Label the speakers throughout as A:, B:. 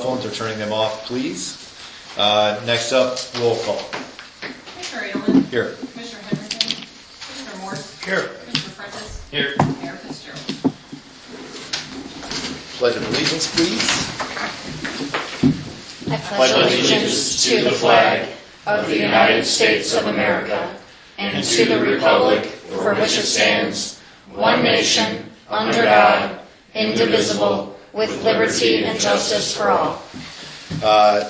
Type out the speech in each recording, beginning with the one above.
A: Phones are turning them off, please. Next up, roll call.
B: Commissioner Edelman.
A: Here.
B: Commissioner Henderson. Commissioner Morse.
A: Here.
B: Commissioner Prentice.
A: Here.
B: Mayor Fitzgerald.
A: Pledge of allegiance, please.
C: I pledge allegiance to the flag of the United States of America and to the republic for which it stands, one nation, under God, indivisible, with liberty and justice for all.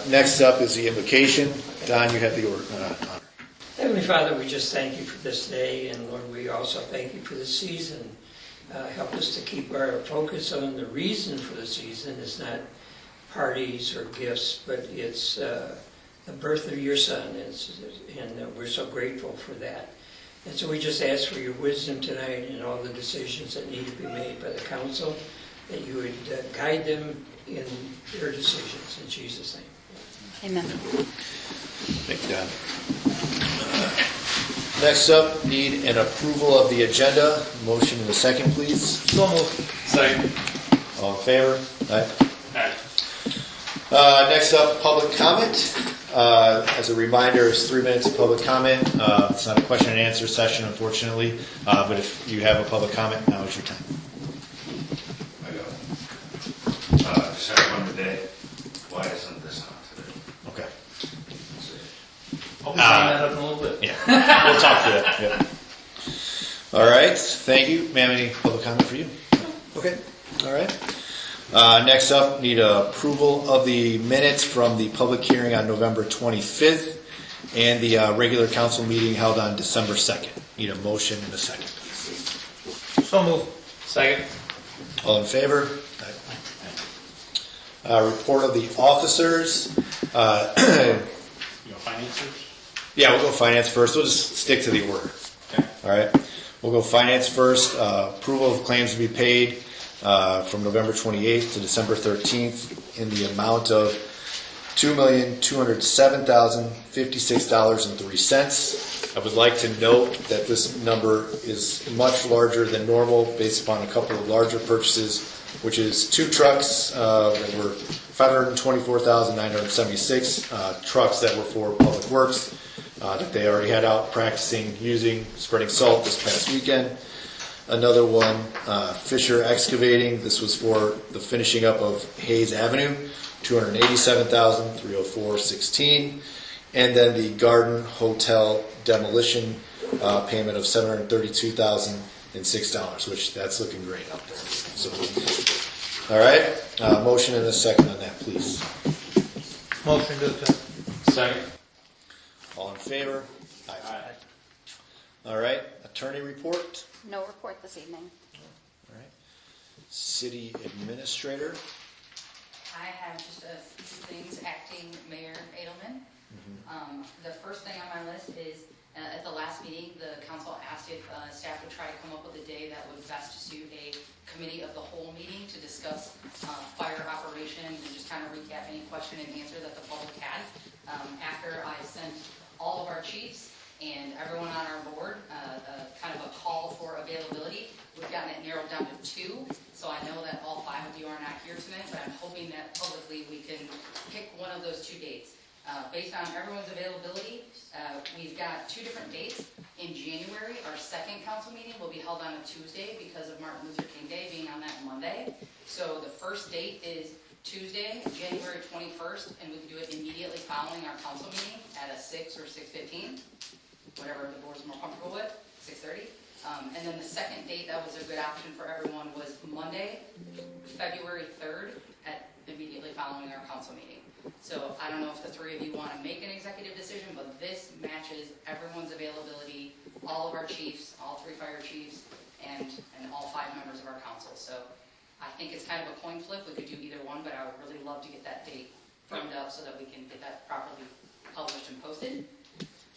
A: Next up is the invocation. Don, you have the honor.
D: Heavenly Father, we just thank you for this day, and Lord, we also thank you for this season. Help us to keep our focus on the reason for the season. It's not parties or gifts, but it's the birth of your son, and we're so grateful for that. And so we just ask for your wisdom tonight in all the decisions that need to be made by the council, that you would guide them in their decisions. In Jesus' name.
C: Amen.
A: Thank you, Don. Next up, need an approval of the agenda. Motion in a second, please.
E: So moved. Second.
A: All in favor? Aye.
E: Aye.
A: Next up, public comment. As a reminder, it's 3 minutes of public comment. It's not a question and answer session, unfortunately, but if you have a public comment, now is your time.
F: I got it. Just have one today. Why isn't this on today?
A: Okay.
E: I'll be bringing that up in a little bit.
A: Yeah, we'll talk to that. Yep. All right, thank you. Ma'am, any public comment for you? Okay, all right. Next up, need approval of the minutes from the public hearing on November 25th and the regular council meeting held on December 2nd. Need a motion in a second, please.
E: So moved. Second.
A: All in favor? Report of the officers.
E: Financers?
A: Yeah, we'll go finance first. We'll just stick to the order.
E: Okay.
A: All right. We'll go finance first. Approval of claims to be paid from November 28th to December 13th in the amount of $2,207,056.03. I would like to note that this number is much larger than normal based upon a couple of larger purchases, which is 2 trucks that were $524,976 trucks that were for public works that they already had out practicing using, spreading salt this past weekend. Another one, Fisher Excavating. This was for the finishing up of Hayes Avenue, $287,304.16. And then the Garden Hotel demolition payment of $732,006, which that's looking great out there. So, all right, motion and a second on that, please.
E: Motion to accept. Second.
A: All in favor?
E: Aye.
A: All right, attorney report.
C: No report this evening.
A: All right, city administrator.
G: I have just a few things. Acting Mayor Edelman. The first thing on my list is at the last meeting, the council asked if staff would try to come up with a day that would best suit a committee of the whole meeting to discuss fire operations and just kind of recap any question and answer that the public had. After I sent all of our chiefs and everyone on our board kind of a call for availability, we've gotten it narrowed down to 2. So I know that all 5 of you are not here tonight, but I'm hoping that publicly we can pick one of those 2 dates. Based on everyone's availability, we've got 2 different dates. In January, our second council meeting will be held on a Tuesday because of Martin Luther King Day being on that Monday. So the first date is Tuesday, January 21st, and we can do it immediately following our council meeting at a 6 or 6:15, whatever the board's more comfortable with, 6:30. And then the second date that was a good option for everyone was Monday, February 3rd, at immediately following our council meeting. So I don't know if the 3 of you want to make an executive decision, but this matches everyone's availability, all of our chiefs, all 3 fire chiefs, and all 5 members of our council. So I think it's kind of a coin flip. We could do either one, but I would really love to get that date firmed up so that we can get that properly published and posted.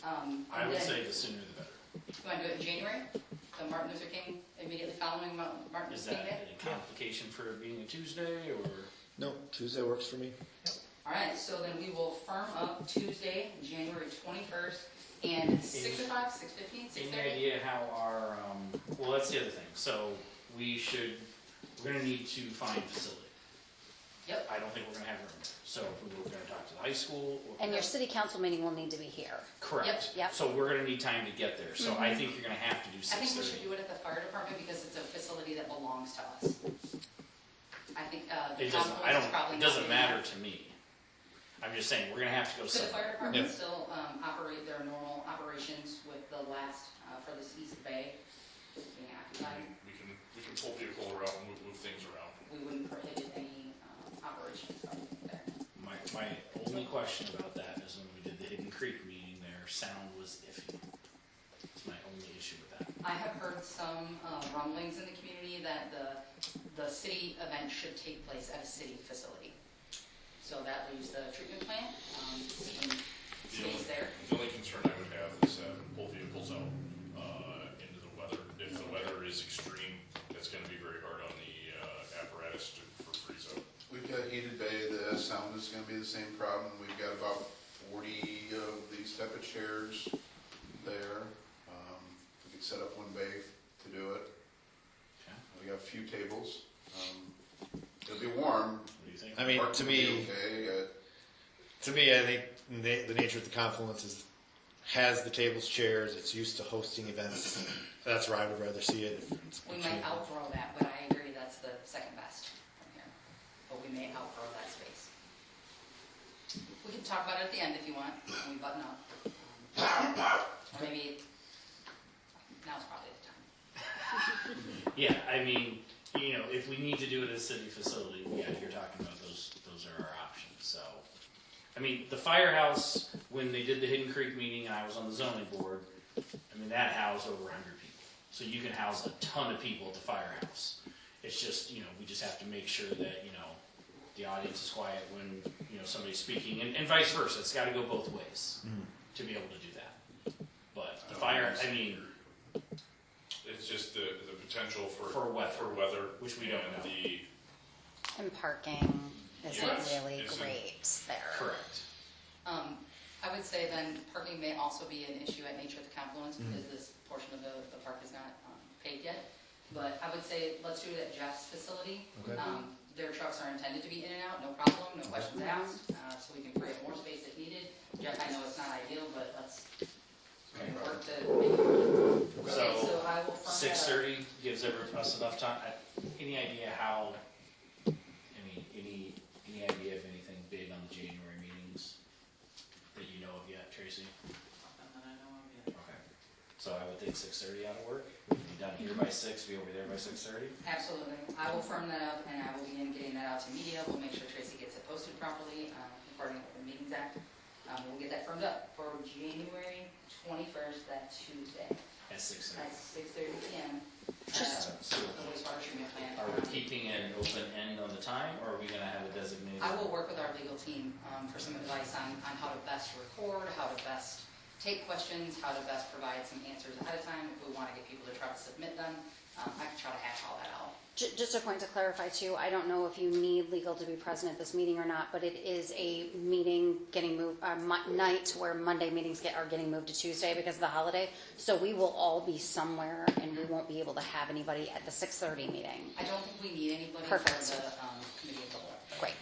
E: I would say the sooner the better.
G: You want to do it in January? The Martin Luther King, immediately following Martin
E: Is
G: Luther King
E: that
G: Day?
E: any complication for it being a Tuesday, or?
A: No, Tuesday works for me.
G: All right, so then we will firm up Tuesday, January 21st, and 6 o'clock, 6:15, 6:30?
E: Any idea how our, well, that's the other thing. So we're going to need to find a facility.
G: Yep.
E: I don't think we're going to have room there. high school.
C: And your city council meeting will need to be here.
E: Correct.
C: Yep.
E: So we're gonna need time to get there. So I think you're gonna have to do
G: I think we should
E: 6:30.
G: do it at the fire department because it's a facility that belongs to us. I think the
E: It doesn't,
G: confluence is probably
E: it
G: not
E: doesn't
G: doing
E: matter
G: that.
E: to me. I'm just saying, we're gonna have to go
G: Could the fire
E: somewhere.
G: department
A: Yeah.
G: still operate their normal operations with the last, for this east bay being occupied?
H: We can pull people around, move things around.
G: We wouldn't prohibit any operations there.
E: My only question about that is when we did the Hidden Creek meeting there, sound was iffy. That's my only issue with that.
G: I have heard some rumblings in the community that the city event should take place at a city facility. So that leaves the treatment plant, some space there.
H: The only concern I would have is pull vehicles out into the weather. If the weather is extreme, it's gonna be very hard on the apparatus for freeze out.
I: We've got heated bay, the sound is gonna be the same problem. We've got about 40 of these type of chairs there. We could set up one bay to do it.
E: Okay.
I: We got a few tables. It'll be warm.
E: What do you think?
A: I mean,
I: Parking
A: to
I: will be
A: me,
I: okay.
A: I think the nature of the confluence is has the tables, chairs. It's used to hosting events. That's where I would rather see it.
G: We might outgrow that, but I agree that's the second best from here. But we may outgrow that space. We can talk about it at the end if you want, when we button up. Or maybe now's probably the time.
E: Yeah, I mean, you know, if we need to do it at a city facility, yeah, you're talking about those are our options, so. I mean, the firehouse, when they did the Hidden Creek meeting, and I was on the zoning board, I mean, that housed over 100 people. So you can house a ton of people at the firehouse. It's just, you know, we just have to make sure that, you know, the audience is quiet when, you know, somebody's speaking, and vice versa. It's gotta go both ways to be able to do that. But the fire, I mean,
H: It's just the potential
E: For weather. Which we don't
H: and
E: know.
H: the
C: And parking isn't
H: Yes,
C: really
H: isn't-
C: great there.
E: correct.
G: I would say then parking may also be an issue at Nature at the Confluence because this portion of the park is not paved yet. But I would say let's do it at Jeff's facility.
A: Okay.
G: Their trucks are intended to be in and out, no problem, no questions asked, so we can create more space if needed. Jeff, I know it's not ideal, but let's work to make it work. Okay, so I will firm that up.
E: 6:30 gives us enough time. Any idea how, I mean, any idea of anything big on the January meetings that you know of yet, Tracy?
G: Nothing that I know of yet.
E: Okay. So I would think 6:30 ought to work. We can be done here by 6, be over there by 6:30.
G: Absolutely. I will firm that up, and I will begin getting that out to media. We'll make sure Tracy gets it posted properly, according to the Meetings Act. We'll get that firmed up for January 21st, that Tuesday,
E: At
G: at
E: 6:30.
G: 6:30 PM.
E: So
G: The wastewater treatment plant.
E: are we keeping an open end on the time, or are we gonna have a designated?
G: I will work with our legal team for some advice on how to best record, how to best take questions, how to best provide some answers ahead of time. If we want to get people to try to submit them, I can try to hash all that out.
C: Just a point to clarify too, I don't know if you need legal to be present at this meeting or not, but it is a meeting getting moved, night where Monday meetings are getting moved to Tuesday because of the holiday. So we will all be somewhere and we won't be able to have anybody at the 6:30 meeting.
G: I don't think we need anybody
C: Perfect.
G: for the committee of the whole.
C: Great.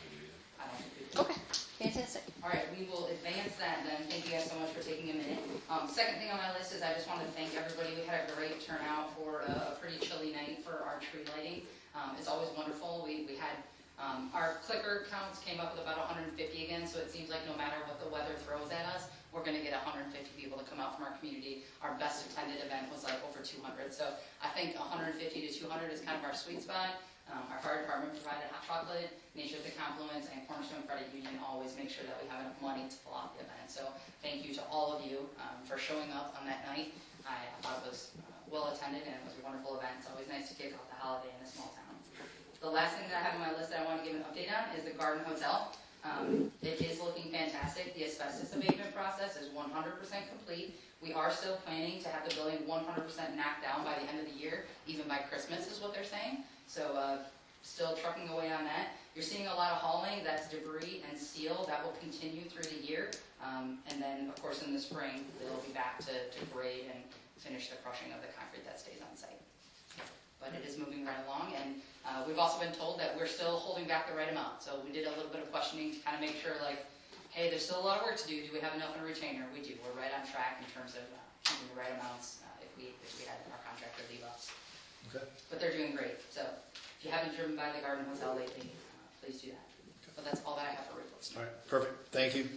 G: I don't think we do.
C: Okay, fantastic.
G: All right, we will advance that then. Thank you guys so much for taking a minute. Second thing on my list is I just wanted to thank everybody. We had a great turnout for a pretty chilly night for our tree lighting. It's always wonderful. We had, our clicker counts came up with about 150 again, so it seems like no matter what the weather throws at us, we're gonna get 150 people to come out from our community. Our best attended event was like over 200, so I think 150 to 200 is kind of our sweet spot. Our fire department provided hot chocolate, Nature at the Confluence, and Cornerstone Credit Union always make sure that we have enough money to pull off the event. So thank you to all of you for showing up on that night. I thought it was well attended and it was a wonderful event. It's always nice to kick off the holiday in a small town. The last thing that I have on my list that I want to give an update on is the Garden Hotel. It is looking fantastic. The asbestos abatement process is 100% complete. We are still planning to have the building 100% knocked down by the end of the year, even by Christmas is what they're saying. So still trucking away on that. You're seeing a lot of hauling, that's debris and steel, that will continue through the year. And then, of course, in the spring, they'll be back to grade and finish the crushing of the concrete that stays on site. But it is moving right along, and we've also been told that we're still holding back the right amount. So we did a little bit of questioning to kind of make sure, like, hey, there's still a lot of work to do. Do we have enough in a retainer? We do. We're right on track in terms of keeping the right amounts if we had our contractor leave us.
A: Okay.
G: But they're doing great. So if you haven't driven by the Garden Hotel lately, please do that. But that's all that I have for reports.
A: All right, perfect, thank you.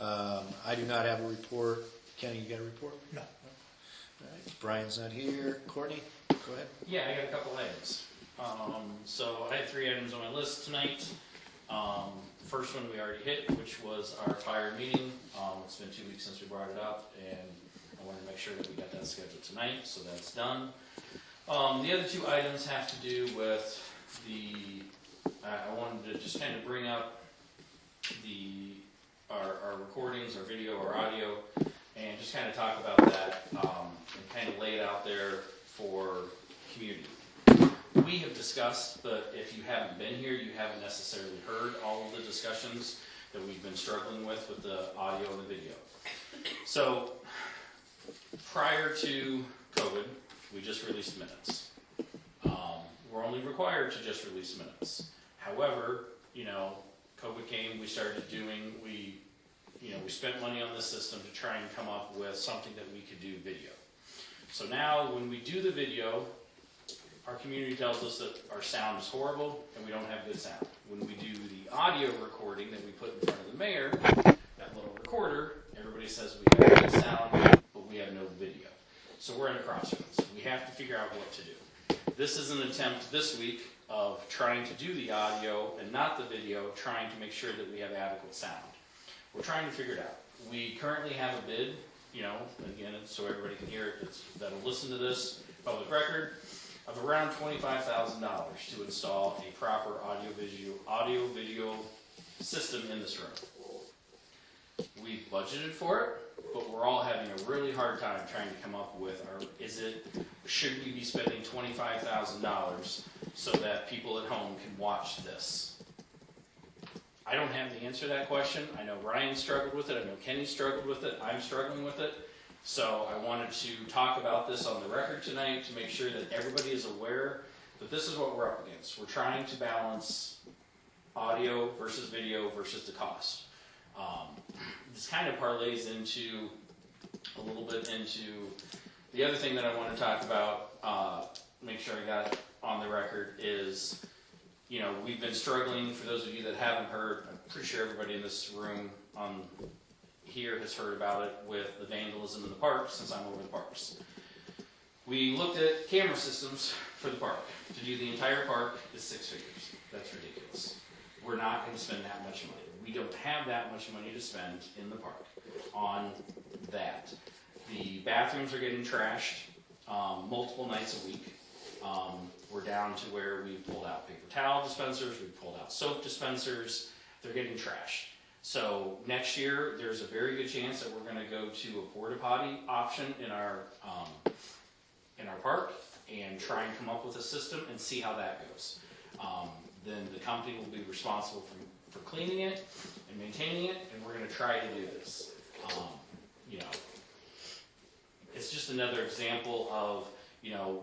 A: I do not have a report. Kenny, you got a report?
J: No.
A: All right, Brian's not here. Courtney, go ahead.
E: Yeah, I got a couple items. So I had 3 items on my list tonight. First one we already hit, which was our fire meeting. It's been 2 weeks since we brought it up, and I wanted to make sure that we got that scheduled tonight, so that's done. The other 2 items have to do with I wanted to just kind of bring up our recordings, our video, our audio, and just kind of talk about that and kind of lay it out there for community. We have discussed, but if you haven't been here, you haven't necessarily heard all of the discussions that we've been struggling with the audio and the video. So, prior to COVID, we just released minutes. We're only required to just release minutes. However, COVID came, we spent money on this system to try and come up with something that we could do video. So now, when we do the video, our community tells us that our sound is horrible and we don't have good sound. When we do the audio recording that we put in front of the mayor, that little recorder, everybody says we have good sound, but we have no video. So we're at a crossroads. We have to figure out what to do. This is an attempt this week of trying to do the audio and not the video, trying to make sure that we have adequate sound. We're trying to figure it out. We currently have a bid, again, so everybody can hear it, that'll listen to this, public record, of around $25,000 to install a proper audio-video system in this room. We budgeted for it, but we're all having a really hard time trying to come up with should we be spending $25,000 so that people at home can watch this? I don't have the answer to that question. I know Ryan struggled with it. I know Kenny struggled with it. I'm struggling with it. So I wanted to talk about this on the record tonight to make sure that everybody is aware that this is what we're up against. We're trying to balance audio versus video versus the cost. This kind of parlays into a little bit into the other thing that I want to talk about, make sure I got it on the record, is, we've been struggling, for those of you that haven't heard, I'm pretty sure everybody in this room here has heard about it with the vandalism in the parks, since I'm over the parks. We looked at camera systems for the park. To do the entire park is 6 figures. That's ridiculous. We're not going to spend that much money. We don't have that much money to spend in the park on that. The bathrooms are getting trashed multiple nights a week. We're down to where we pulled out paper towel dispensers, we pulled out soap dispensers. They're getting trashed. So next year, there's a very good chance that we're going to go to a porta potty option in our park and try and come up with a system and see how that goes. Then the company will be responsible for cleaning it and maintaining it, and we're going to try to do this. It's just another example of,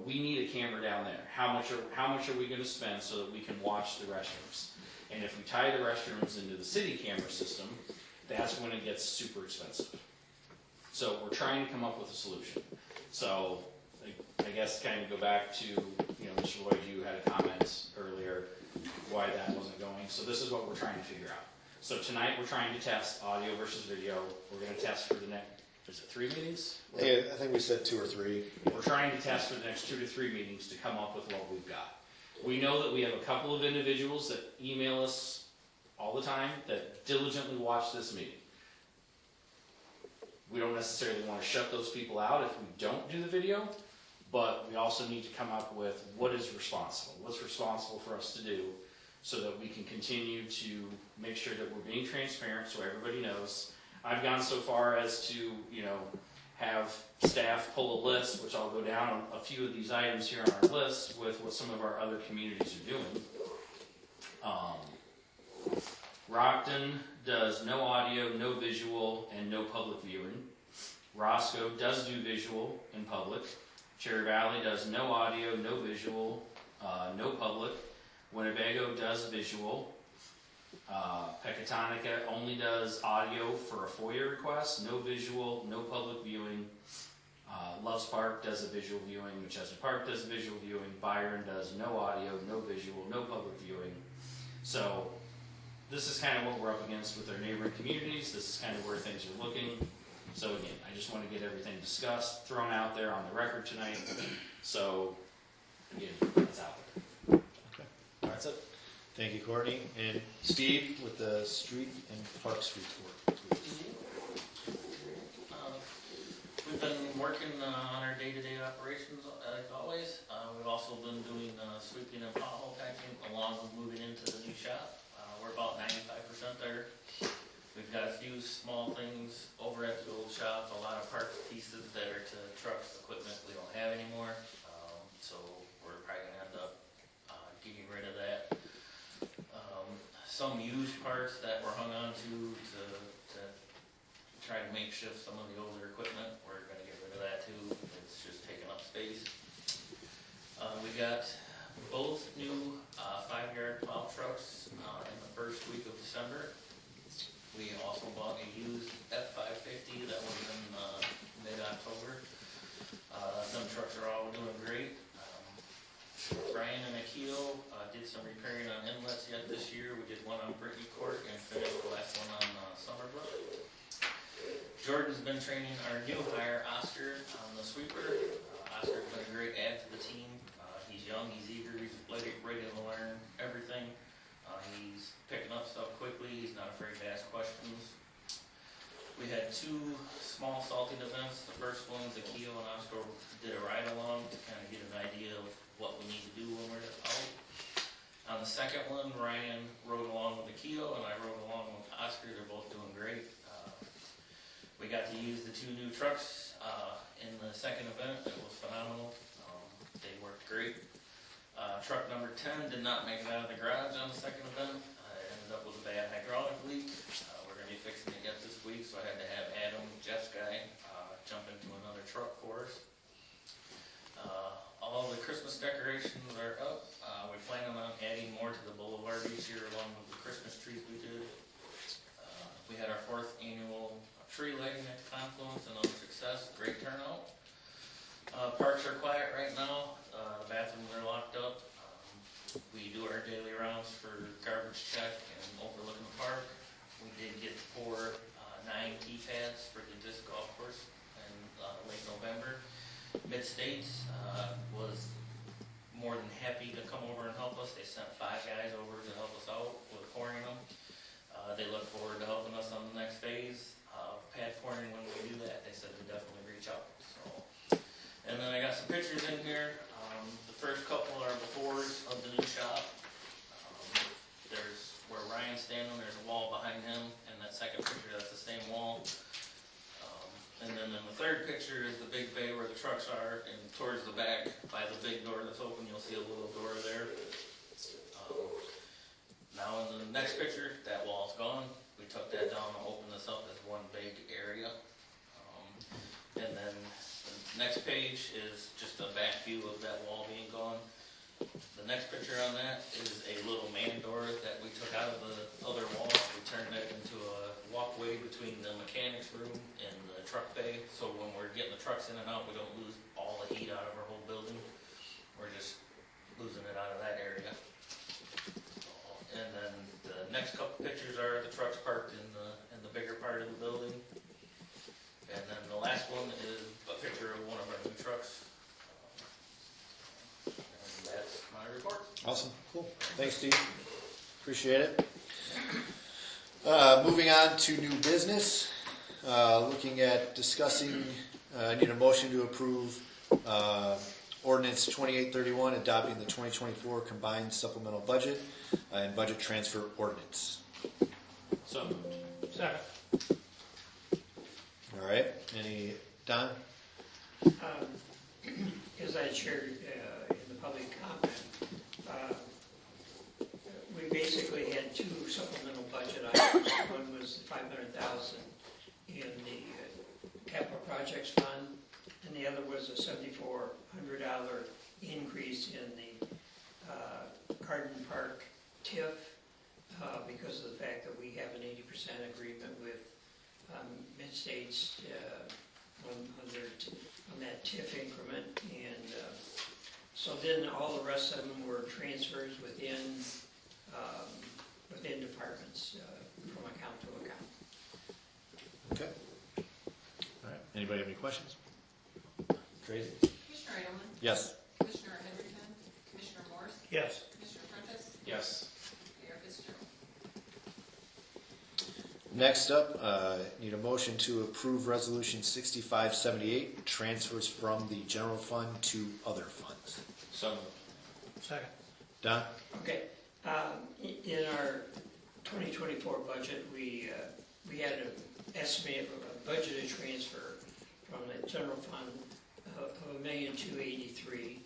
E: we need a camera down there. How much are we going to spend so that we can watch the restrooms? And if we tie the restrooms into the city camera system, that's when it gets super expensive. So we're trying to come up with a solution. So I guess kind of go back to, Mr. Lloyd, you had a comment earlier why that wasn't going. So this is what we're trying to figure out. So tonight we're trying to test audio versus video. We're going to test for the next, is it 3 meetings?
A: Yeah, I think we said 2 or 3.
E: We're trying to test for the next 2 to 3 meetings to come up with what we've got. We know that we have a couple of individuals that email us all the time that diligently watch this meeting. We don't necessarily want to shut those people out if we don't do the video, but we also need to come up with what is responsible. What's responsible for us to do so that we can continue to make sure that we're being transparent so everybody knows. I've gone so far as to, have staff pull a list, which I'll go down a few of these items here on our list with what some of our other communities are doing. Rockton does no audio, no visual, and no public viewing. Roscoe does do visual in public. Cherry Valley does no audio, no visual, no public. Winnebago does visual. Pecatonica only does audio for a FOIA request, no visual, no public viewing. Loves Park does a visual viewing, Winchester Park does a visual viewing, Byron does no audio, no visual, no public viewing. So this is kind of what we're up against with our neighboring communities. This is kind of where things are looking. So again, I just want to get everything discussed, thrown out there on the record tonight. So again, it's out there.
A: Okay. That's it. Thank you, Courtney. And Steve with the street and parks report, please.
J: We've been working on our day-to-day operations as always. We've also been doing sweeping and pothole patching along with moving into the new shop. We're about 95% there. We've got a few small things over at the old shop, a lot of parts pieces that are to trucks, equipment we don't have anymore. So we're probably gonna end up getting rid of that. Some used parts that were hung on to try to makeshift some of the older equipment, we're gonna get rid of that too. It's just taking up space. We got both new 5-yard plow trucks in the first week of December. We also bought a used F550 that was in mid-October. Some trucks are all doing great. Brian and Akio did some repairing on inlets yet this year. We did one on Brittany Court and finished the last one on Summerbrook. Jordan's been training our new hire, Oscar, on the sweeper. Oscar's been a great add to the team. He's young, he's eager, he's ready to learn everything. He's picking up stuff quickly, he's not afraid to ask questions. We had 2 small salting events. The first one, Akio and Oscar did a ride-along to kind of get an idea of what we need to do when we're out. On the second one, Ryan rode along with Akio and I rode along with Oscar. They're both doing great. We got to use the 2 new trucks in the second event. It was phenomenal. They worked great. Truck number 10 did not make it out of the garage on the second event. It ended up with a bad hydraulic leak. We're going to be fixing it yet this week, so I had to have Adam, Jeff's guy, jump into another truck for us. All the Christmas decorations are up. We're planning on adding more to the boulevard each year along with the Christmas trees we did. We had our 4th annual tree lighting at the Confluence, another success, great turnout. Parks are quiet right now. The bathrooms are locked up. We do our daily rounds for garbage check and overlooking the park. We did get 4 9 key pads for the disc golf course in late November. Mid-States was more than happy to come over and help us. They sent 5 guys over to help us out with pouring them. They look forward to helping us on the next phase of pad pouring. When we do that, they said to definitely reach out. So, and then I got some pictures in here. The first couple are befores of the new shop. There's where Ryan's standing. There's a wall behind him, and that second picture, that's the same wall. And then in the third picture is the big bay where the trucks are, and towards the back by the big door that's open, you'll see a little door there. Now in the next picture, that wall's gone. We took that down and opened this up as one big area. And then the next page is just a back view of that wall being gone. The next picture on that is a little man door that we took out of the other wall. We turned that into a walkway between the mechanics room and the truck bay. So when we're getting the trucks in and out, we don't lose all the heat out of our whole building. We're just losing it out of that area. And then the next couple pictures are the trucks parked in the bigger part of the building. And then the last one is a picture of one of our new trucks. And that's my report.
A: Awesome. Cool. Thanks, Steve. Appreciate it. Moving on to new business. Looking at discussing, I need a motion to approve ordinance 2831, adopting the 2024 combined supplemental budget and budget transfer ordinance.
E: So moved.
D: Second.
A: All right. Any, Don?
D: As I shared in the public comment, we basically had 2 supplemental budget items. One was $500,000 in the capital projects fund, and the other was a $7,400 increase in the Garden Park TIF because of the agreement with Mid-States on that TIF increment. And so then all the rest of them were transfers within departments from account to account.
A: Okay. All right. Anybody have any questions? Tracy?
B: Commissioner Edelman?
A: Yes.
B: Commissioner Henderson? Commissioner Morse?
D: Yes.
B: Commissioner Prentice?
E: Yes.
B: Mayor Fitzgerald?
A: Next up, need a motion to approve Resolution 6578, transfers from the general fund to other funds.
J: So,
D: Second.
A: Don?
D: Okay. In our 2024 budget, we had an estimate of a budgeted transfer from the general fund of $1,283,000,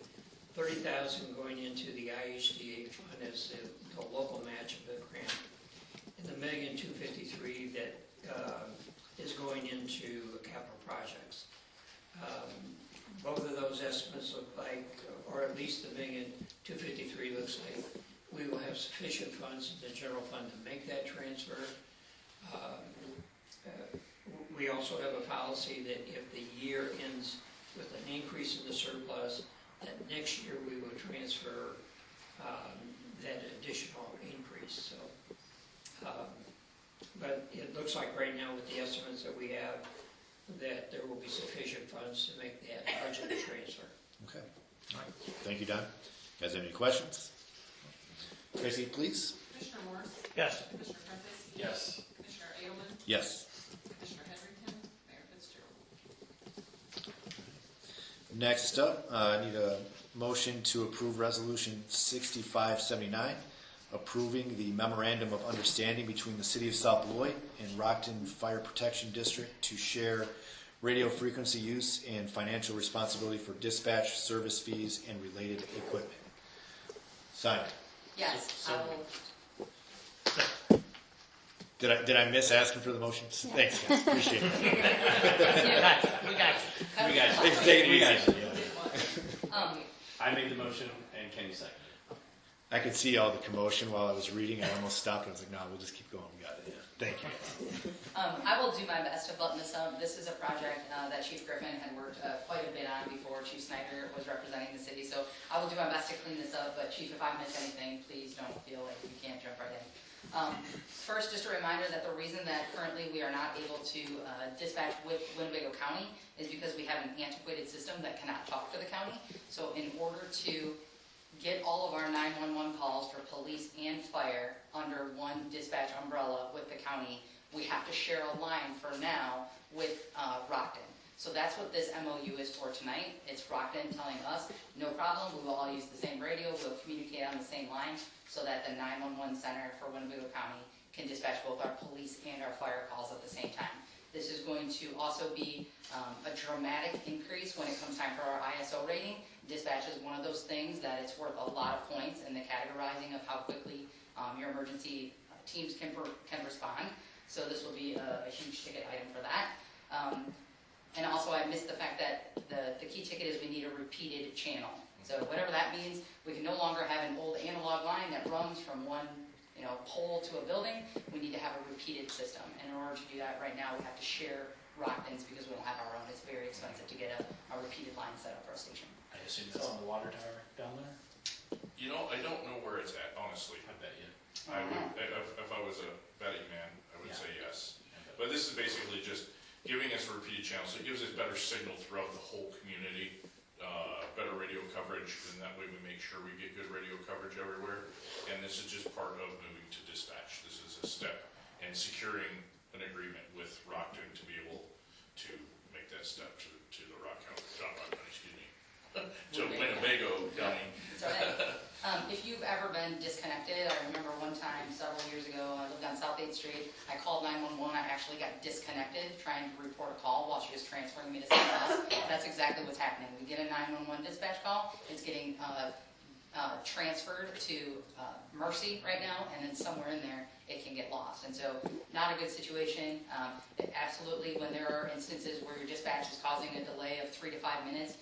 D: $30,000 going into the IHDA fund as the local match of the grant, and the $1,253,000 that is going into capital projects. Both of those estimates look like, or at least the $1,253,000 looks like we will have sufficient funds in the general fund to make that transfer. We also have a policy that if the year ends with an increase in the surplus, that next year we will transfer that additional increase. So, but it looks like right now with the estimates that we have, that there will be sufficient funds to make that budget transfer.
A: Okay. All right. Thank you, Don. You guys have any questions? Tracy, please.
B: Commissioner Morse?
D: Yes.
B: Commissioner Prentice?
E: Yes.
B: Commissioner Edelman?
A: Yes.
B: Commissioner Henderson? Mayor Fitzgerald?
A: Next up, I need a motion to approve Resolution 6579, approving the memorandum of understanding between the City of South Beloit and Rockton Fire Protection District to share radio frequency use and financial responsibility for dispatch, service fees, and related equipment. Simon,
G: Yes, I will.
A: did I miss asking for the motion? Thanks, guys. Appreciate it.
J: we got you.
E: We got you.
A: Take it
E: We got
A: easy.
E: you.
A: Yeah.
E: I made the motion and Kenny seconded it.
A: I could see all the commotion while I was reading. I almost stopped and I was like, no, we'll just keep going. We got it. Yeah. Thank you.
G: I will do my best to button this up. This is a project that Chief Griffin had worked quite a bit on before Chief Snyder was representing the city. So I will do my best to clean this up. But Chief, if I miss anything, please don't feel like you can't jump right in. First, just a reminder that the reason that currently we are not able to dispatch with Winnebago County is because we have an antiquated system that cannot talk to the county. So in order to get all of our 911 calls for police and fire under one dispatch umbrella with the county, we have to share a line for now with Rockton. So that's what this MOU is for tonight. It's Rockton telling us, no problem, we will all use the same radio, we'll communicate on the same line so that the 911 center for Winnebago County can dispatch both our police and our fire calls at the same time. This is going to also be a dramatic increase when it comes time for our ISO rating. Dispatch is one of those things that it's worth a lot of points in the categorizing of how quickly your emergency teams can respond. So this will be a huge ticket item for that. And also I missed the fact that the key ticket is we need a repeated channel. So whatever that means, we can no longer have an old analog line that runs from one pole to a building. We need to have a repeated system. And in order to do that right now, we have to share Rockton's because we don't have our own. It's very expensive to get a repeated line set up for a station.
E: I assume that's on the water tower down there?
H: You know, I don't know where it's at, honestly.
E: I bet you.
H: I would, if I was a betting man, I would say yes. But this is basically just giving us a repeated channel, so it gives us better signal throughout the whole community, better radio coverage, and that way we make sure we get good radio coverage everywhere. And this is just part of moving to dispatch. This is a step in securing an agreement with Rockton to be able to make that step to the Rock County, to Winnebago County.
G: So, if you've ever been disconnected, I remember one time several years ago, I lived on South 8th Street, I called 911, I actually got disconnected trying to report a call while she was transferring me to someone else. That's exactly what's happening. We get a 911 dispatch call, it's getting transferred to Mercy right now, and then somewhere in there it can get lost. And so not a good situation. Absolutely, when there are instances where your dispatch is causing a delay of 3 to 5 minutes,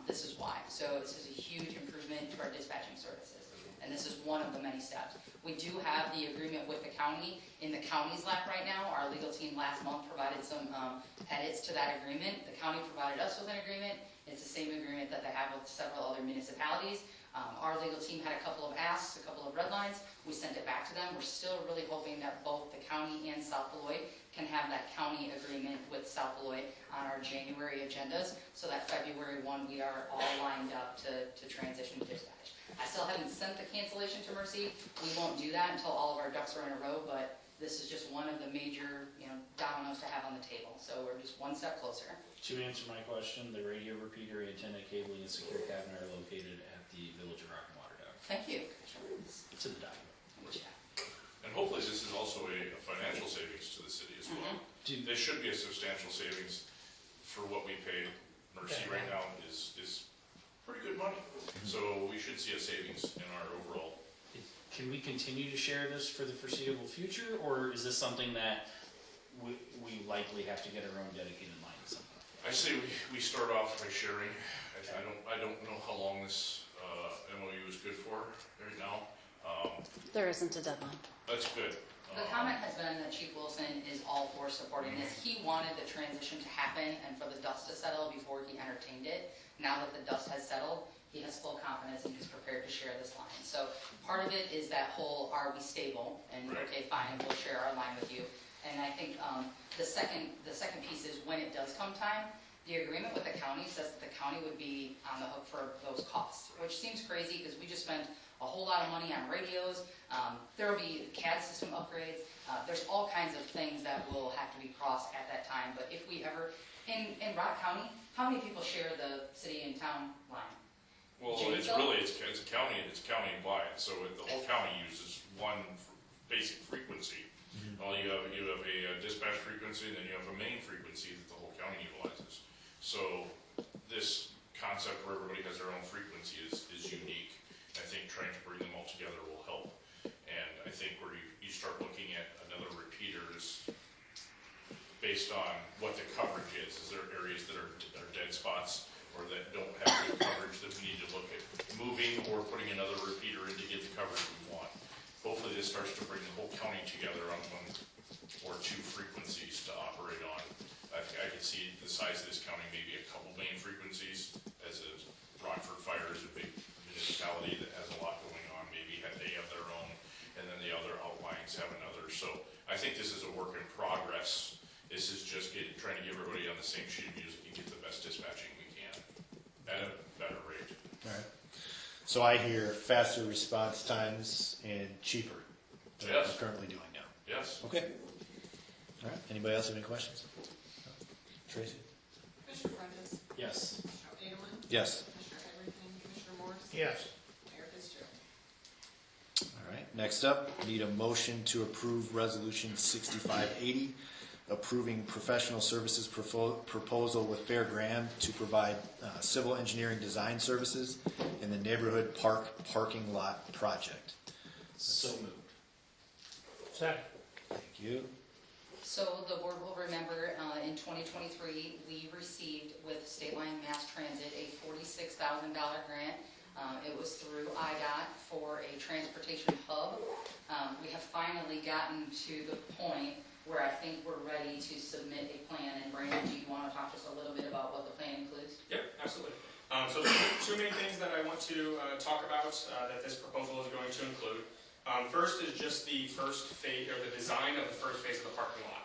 G: this is why. So this is a huge improvement to our dispatching services. and this is one of the many steps. We do have the agreement with the county in the county's lap right now. Our legal team last month provided some edits to that agreement. The county provided us with an agreement. It's the same agreement that they have with several other municipalities. Our legal team had a couple of asks, a couple of red lines. We sent it back to them. We're still really hoping that both the county and South Beloit can have that county agreement with South Beloit on our January agendas, so that February 1 we are all lined up to transition to dispatch. I still haven't sent the cancellation to Mercy. We won't do that until all of our ducks are in a row, but this is just one of the major, dominoes to have on the table. So we're just one step closer.
E: To answer my question, the radio repeater, antenna, cabling, and secure cabinet are located at the Village of Rock and Water Dock.
G: Thank you.
E: It's in the document.
G: Good job.
H: And hopefully this is also a financial savings to the city as well. There should be a substantial savings for what we pay. Mercy right now is pretty good money. So we should see a savings in our overall.
E: Can we continue to share this for the foreseeable future, or is this something that we likely have to get our own dedicated line at some point?
H: I say we start off by sharing. I don't know how long this MOU is good for right now.
C: There isn't a deadline.
H: That's good.
G: The comment has been that Chief Wilson is all for supporting this. He wanted the transition to happen and for the dust to settle before he entertained it. Now that the dust has settled, he has full confidence and he's prepared to share this line. So part of it is that whole, are we stable? And
H: Right.
G: okay, fine, we'll share our line with you. And I think the second piece is when it does come time, the agreement with the county says that the county would be on the hook for those costs, which seems crazy because we just spent a whole lot of money on radios. There will be CAD system upgrades. There's all kinds of things that will have to be crossed at that time. But if we ever, in Rock County, how many people share the city and town line?
H: Well, it's a county and it's county-wide, so the whole county uses one basic frequency. Well, you have a dispatch frequency, and then you have a main frequency that the whole county utilizes. So this concept where everybody has their own frequency is unique. I think trying to bring them all together will help. And I think where you start looking at another repeater is based on what the coverage is. Is there areas that are dead spots or that don't have good coverage that we need to look at moving or putting another repeater in to get the coverage we want? Hopefully this starts to bring the whole county together on one or two frequencies to operate on. I could see the size of this county, maybe a couple main frequencies, as a Rockford Fire is a big municipality that has a lot going on. Maybe they have their own, and then the other outlines have another. So I think this is a work in progress. This is just trying to get everybody on the same sheet of music and get the best dispatching we can at a better rate.
A: All right. So I hear faster response times and cheaper than what
H: Yes.
A: we're currently doing now.
H: Yes.
A: Okay. All right. Anybody else have any questions? Tracy?
B: Commissioner Prentice?
E: Yes.
B: Commissioner Edelman?
A: Yes.
B: Commissioner Edgerton? Commissioner Morris?
D: Yes.
B: Mayor Fitzgerald?
A: All right. Next up, need a motion to approve Resolution 6580, approving professional services proposal with Fair Graham to provide civil engineering design services in the neighborhood parking lot project.
E: So moved.
D: Second.
A: Thank you.
G: So the board will remember in 2023, we received with State Line Mass Transit a $46,000 grant. It was through IDOT for a transportation hub. We have finally gotten to the point where I think we're ready to submit a plan. And Brandon, do you want to talk to us a little bit about what the plan includes?
K: Yep, absolutely. So there are two main things that I want to talk about that this proposal is going to include. First is just the first phase, or the design of the first phase of the parking lot.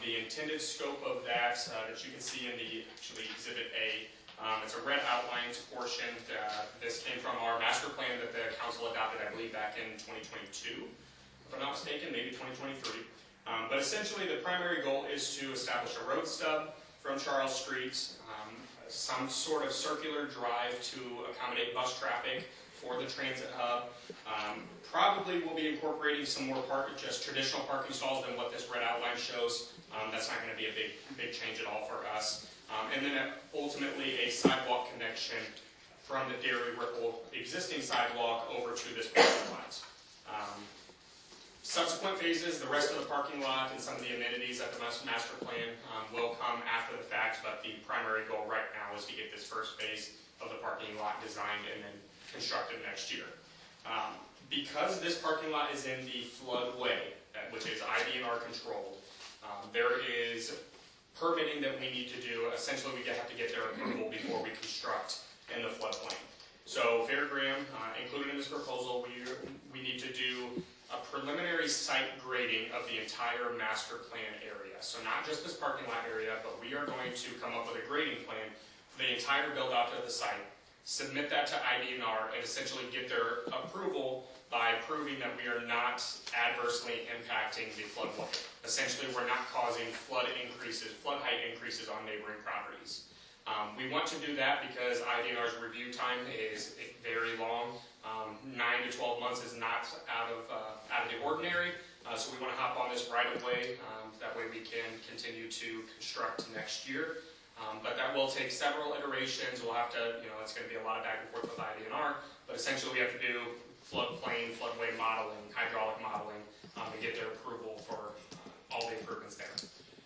K: The intended scope of that that you can see in the actually Exhibit A. It's a red outlined portion. This came from our master plan that the council adopted, I believe, back in 2022, if I'm not mistaken, maybe 2023. But essentially, the primary goal is to establish a road stub from Charles Street, some sort of circular drive to accommodate bus traffic for the transit hub. Probably will be incorporating some more just traditional parking stalls than what this red outline shows. That's not going to be a big change at all for us. And then ultimately a sidewalk connection from the Dairy Ripple existing sidewalk over to this parking lot. Subsequent phases, the rest of the parking lot and some of the amenities at the master plan will come after the fact, but the primary goal right now is to get this first phase of the parking lot designed and then constructed next year. Because this parking lot is in the floodway, which is IDNR controlled, there is permitting that we need to do. Essentially, we have to get their approval before we construct in the floodplain. So Fairgram, included in this proposal, we need to do a preliminary site grading of the entire master plan area. So not just this parking lot area, but we are going to come up with a grading plan for the entire build out of the site, submit that to IDNR, and essentially get their approval by proving that we are not adversely impacting the floodway. Essentially, we're not causing flood height increases on neighboring properties. We want to do that because IDNR's review time is very long. 9 to 12 months is not out of the ordinary, so we want to hop on this right away. That way we can continue to construct next year. But that will take several iterations. We'll have to, it's going to be a lot of back and forth with IDNR, but essentially we have to do floodplain, floodway modeling, hydraulic modeling, and get their approval for all the improvements there.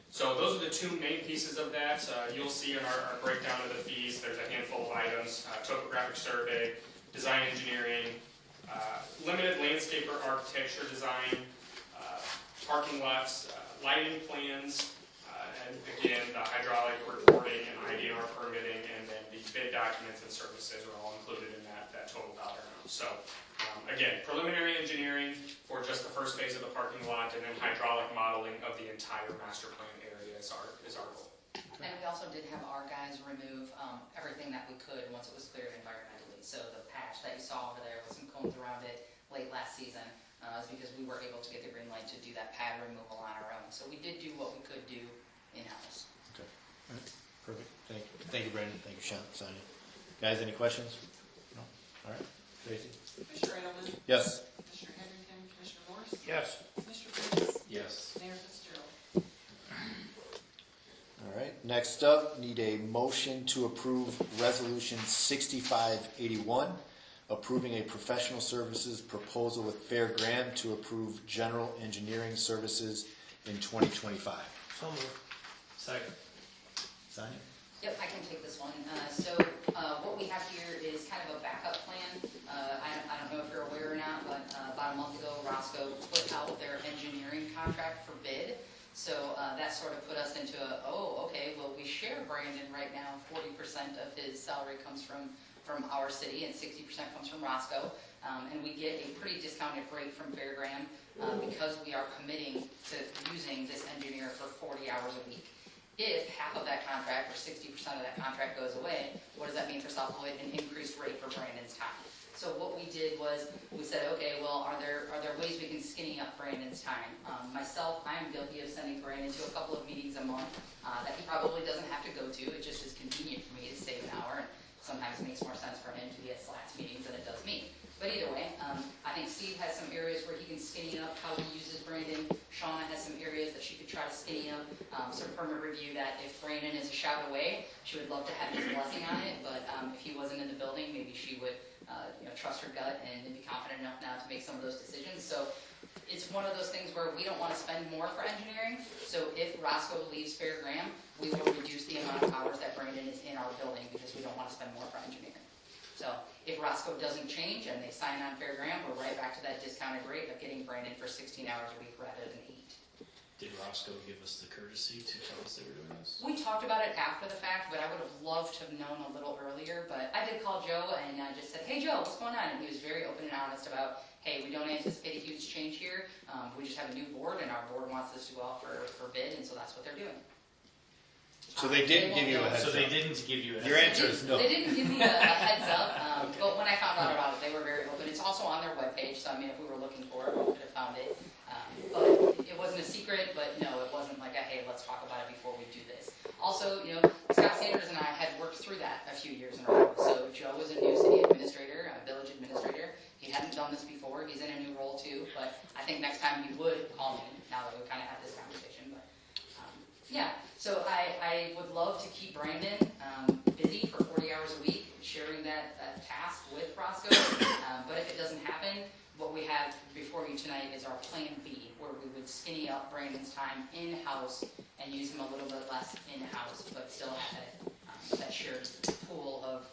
K: So those are the two main pieces of that. You'll see in our breakdown of the fees, there's a handful of items: topographic survey, design engineering, limited landscape or architecture design, parking lots, lighting plans, and again, the hydraulic reporting and IDNR permitting, and then the bid documents and services are all included in that total dollar amount. So again, preliminary engineering for just the first phase of the parking lot, and then hydraulic modeling of the entire master plan area is our goal.
G: And we also did have our guys remove everything that we could once it was cleared environmentally. So the patch that you saw over there with some cones around it late last season is because we were able to get the green light to do that pad removal on our own. So we did do what we could do in-house.
A: Okay. All right. Perfect. Thank you, Brandon. Thank you, Sonia. Guys, any questions? No? All right. Tracy?
B: Commissioner Edelman?
A: Yes.
B: Commissioner Heatherington? Commissioner Morris?
D: Yes.
B: Commissioner Freitas?
E: Yes.
B: Mayor Fitzgerald?
A: All right. Next up, need a motion to approve Resolution 6581, approving a professional services proposal with Fair Graham to approve general engineering services in 2025.
D: So moved.
E: Second.
A: Sonia?
G: Yep, I can take this one. So what we have here is kind of a backup plan. I don't know if you're aware or not, but about a month ago, Roscoe put out their engineering contract for bid. So that sort of put us into okay, well, we share Brandon right now. 40% of his salary comes from our city, and 60% comes from Roscoe. And we get a pretty discounted rate from Fairgram because we are committing to using this engineer for 40 hours a week. If half of that contract, or 60% of that contract, goes away, what does that mean for South Beloit? An increased rate for Brandon's time. So what we did was we said, okay, well, are there ways we can skinny up Brandon's time? Myself, I'm guilty of sending Brandon to a couple of meetings a month that he probably doesn't have to go to. It just is convenient for me to save an hour, and sometimes it makes more sense for him to be at SLAT's meetings than it does me. But either way, I think Steve has some areas where he can skinny up how he uses Brandon. Shauna has some areas that she could try to skinny up. Some permit review that if Brandon is a shout away, she would love to have his blessing on it. But if he wasn't in the building, maybe she would trust her gut and be confident enough now to make some of those decisions. So it's one of those things where we don't want to spend more for engineering. So if Roscoe leaves Fair Graham, we will reduce the amount of hours that Brandon is in our building because we don't want to spend more for engineering. So if Roscoe doesn't change and they sign on Fair Graham, we're right back to that discounted rate of getting Brandon for 16 hours a week rather than 8.
E: Did Roscoe give us the courtesy to tell us they were doing this?
G: We talked about it after the fact, but I would have loved to have known a little earlier. But I did call Joe and I just said, hey Joe, what's going on? And he was very open and honest about, hey, we don't anticipate a huge change here. We just have a new board and our board wants this to go out for bid, and so that's what they're doing.
A: So they didn't give you a heads up.
E: So they didn't give you a
A: Your
E: heads
A: answer is no.
G: They didn't give me a heads up, but when I found out about it, they were very open. It's also on their webpage, so I mean, if we were looking for it, we could have found it. But it wasn't a secret, but no, it wasn't like hey, let's talk about it before we do this. Also, Scott Sanders and I had worked through that a few years in a row. So Joe was a new city administrator, a village administrator. He hadn't done this before. He's in a new role too, but I think next time he would call me, now that we kind of had this conversation. But yeah, so I would love to keep Brandon busy for 40 hours a week, sharing that task with Roscoe. But if it doesn't happen, what we have before you tonight is our plan B, where we would skinny up Brandon's time in-house and use him a little bit less in-house, but still have that shared pool of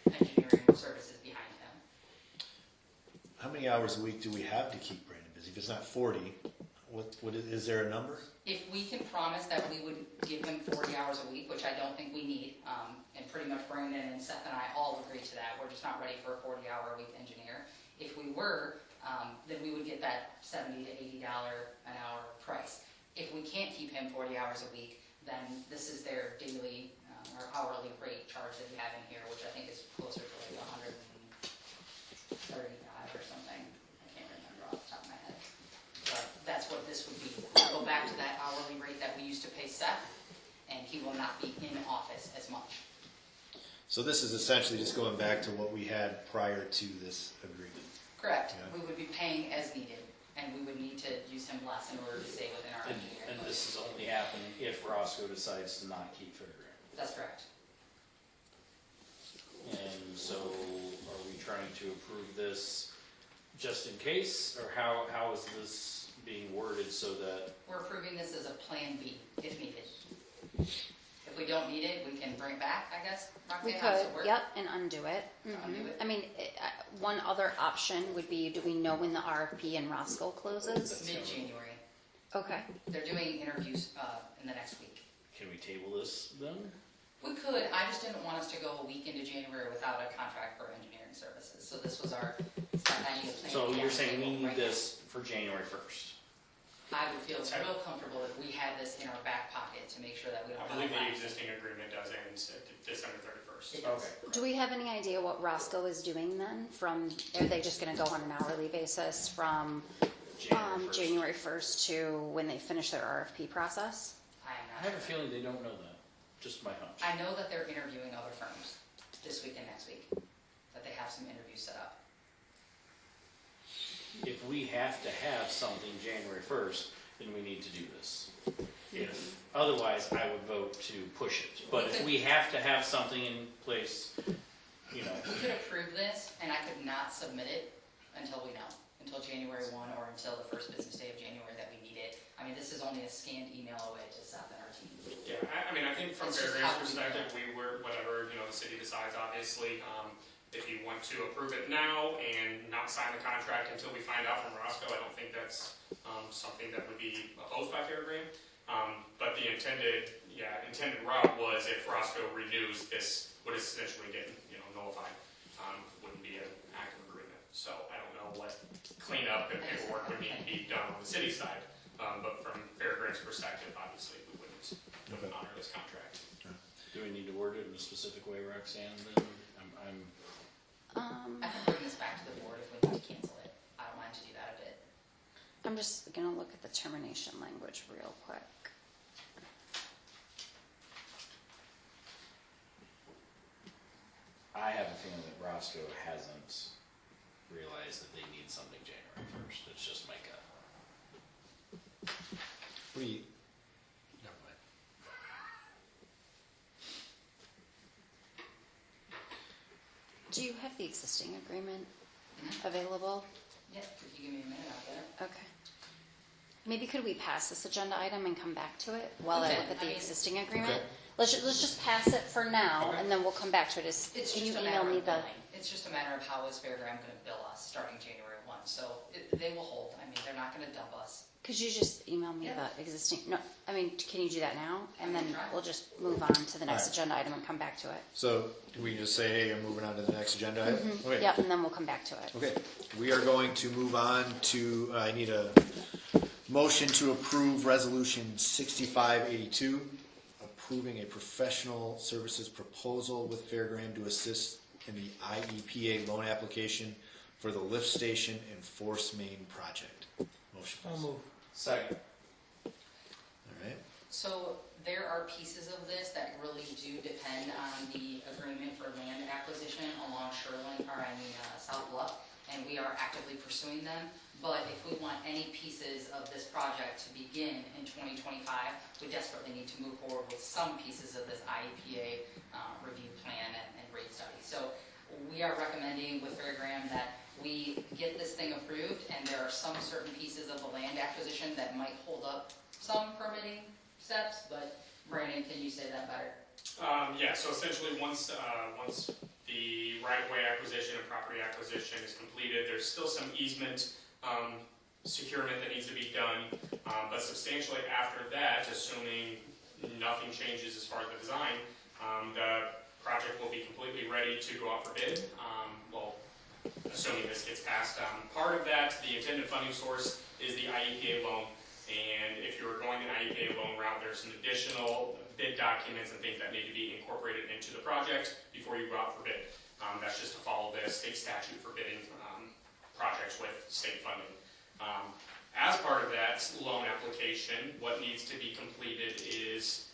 G: engineering services behind him.
A: how many hours a week do we have to keep Brandon busy? If it's not 40, is there a number?
G: If we can promise that we would give him 40 hours a week, which I don't think we need, and pretty much Brandon and Seth and I all agree to that, we're just not ready for a 40-hour-a-week engineer. If we were, then we would get that $70 to $80 an hour price. If we can't keep him 40 hours a week, then this is their daily or hourly rate charge that we have in here, which I think is closer to like 135 or something. I can't remember off the top of my head. But that's what this would be. We'll go back to that hourly rate that we used to pay Seth, and he will not be in office as much.
A: So this is essentially just going back to what we had prior to this agreement.
G: Correct.
A: Yeah.
G: We would be paying as needed, and we would need to use him less in order to stay within our engineering
E: And
G: budget.
E: this is only happening if Roscoe decides to not keep Fairground.
G: That's correct.
E: And so are we trying to approve this just in case, or how is this being worded so that?
G: We're approving this as a Plan B, if needed. If we don't need it, we can bring it back, I guess.
C: We
G: Roxanne, how does
C: could,
G: it work?
C: yep, and undo it.
G: Undo it.
C: I mean, one other option would be, do we know when the RFP in Roscoe closes?
G: Mid-January.
C: Okay.
G: They're doing interviews in the next week.
E: Can we table this then?
G: We could, I just didn't want us to go a week into January without a contract for engineering services. So this was our, I need a plan.
E: So
G: B
E: you're
G: on
E: saying we
G: the table
E: need
G: right
E: this for January 1st?
G: I would feel real comfortable if we had this in our back pocket to make sure that we don't
K: I
G: have
K: believe the
G: lapses.
K: existing agreement does end December 31st.
G: It does.
E: Okay.
C: Do we have any idea what Roscoe is doing then? Are they just going to go on an hourly basis from January 1st to when they finish their RFP process?
G: I am
E: I
G: not
E: have a
G: sure.
E: feeling they don't know that. Just my hunch.
G: I know that they're interviewing other firms this week and next week, that they have some interviews set up.
E: If we have to have something January 1st, then we need to do this. If otherwise, I would vote to push it. But if we have to have something in place, you know.
G: We could approve this, and I could not submit it until we know, until January 1 or until the first business day of January that we need it. I mean, this is only a scanned email away to Seth and our team.
K: Yeah, I mean, I think from
G: It's just
K: Fairgrounds'
G: how we do
K: perspective, we were, whatever, the city decides, obviously. If you want to approve it now and not sign the contract until we find out from Roscoe, I don't think that's something that would be opposed by Fairground. But the intended route was if Roscoe renews, this would essentially get, nullified. Wouldn't be an active agreement. So I don't know what cleanup and paperwork would need to be done on the city side. But from Fairground's perspective, obviously, we wouldn't honor this contract.
E: Do we need to word it in a specific way, Roxanne? Then
G: I can bring this back to the board if we need to cancel it. I don't mind to do that a bit.
C: I'm just going to look at the termination language real quick.
E: I have a feeling that Roscoe hasn't realized that they need something January 1st. It's just my gut.
A: Never mind.
C: Do you have the existing agreement available?
G: Yep, if you give me a minute, I'll get it.
C: Okay. Maybe could we pass this agenda item and come back to it while I
G: Okay,
C: look at
G: I
C: the
G: mean-
C: existing agreement?
A: Okay.
C: Let's just pass it for now,
A: Okay.
C: and then we'll come back to it.
G: It's
C: Can
G: just
C: you
G: a
C: email
G: matter
C: me
G: of
C: the?
G: billing. It's just a matter of how is Fairground going to bill us starting January 1. So they will hold. I mean, they're not going to dump us.
C: Could you just email me
G: Yeah.
C: the existing? No, I mean, can you do that now? And
G: I can
C: then
G: try.
C: we'll just move on to the next
A: Alright.
C: agenda item and come back to it.
A: So we can just say, hey, I'm moving on to the next agenda item? Okay.
C: Yep, and then we'll come back to it.
A: Okay, we are going to move on to, I need a motion to approve Resolution 6582, approving a professional services proposal with Fairgrand to assist in the IEPA loan application for the lift station and force main project. Motion, please.
E: Second.
A: All right,
G: So there are pieces of this that really do depend on the agreement for land acquisition along South Bluff, and we are actively pursuing them. But if we want any pieces of this project to begin in 2025, we desperately need to move forward with some pieces of this IEPA review plan and rate study. So we are recommending with Fairgrand that we get this thing approved, and there are some certain pieces of the land acquisition that might hold up some permitting steps, but Brandon, can you say that better?
K: Yeah, so essentially, once the right-of-way acquisition and property acquisition is completed, there's still some easement securement that needs to be done, but substantially after that, assuming nothing changes as far as the design, the project will be completely ready to go out for bid. Well, assuming this gets passed. Part of that, the intended funding source is the IEPA loan, and if you're going the IEPA loan route, there's some additional bid documents and things that need to be incorporated into the project before you go out for bid. That's just to follow the state statute for bidding projects with state funding. As part of that loan application, what needs to be completed is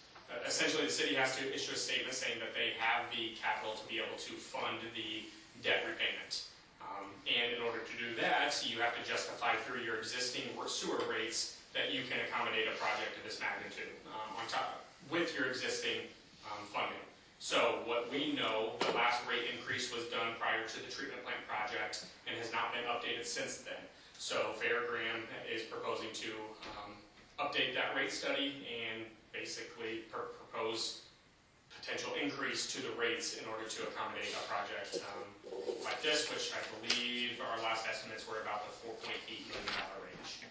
K: essentially the city has to issue a statement saying that they have the capital to be able to fund the debt repayment. And in order to do that, you have to justify through your existing sewer rates that you can accommodate a project of this magnitude on top with your existing funding. So what we know, the last rate increase was done prior to the treatment plant project and has not been updated since then. So Fairgraham is proposing to update that rate study and basically propose potential increase to the rates in order to accommodate a project like this, which I believe our last estimates were about the $4.8 million range.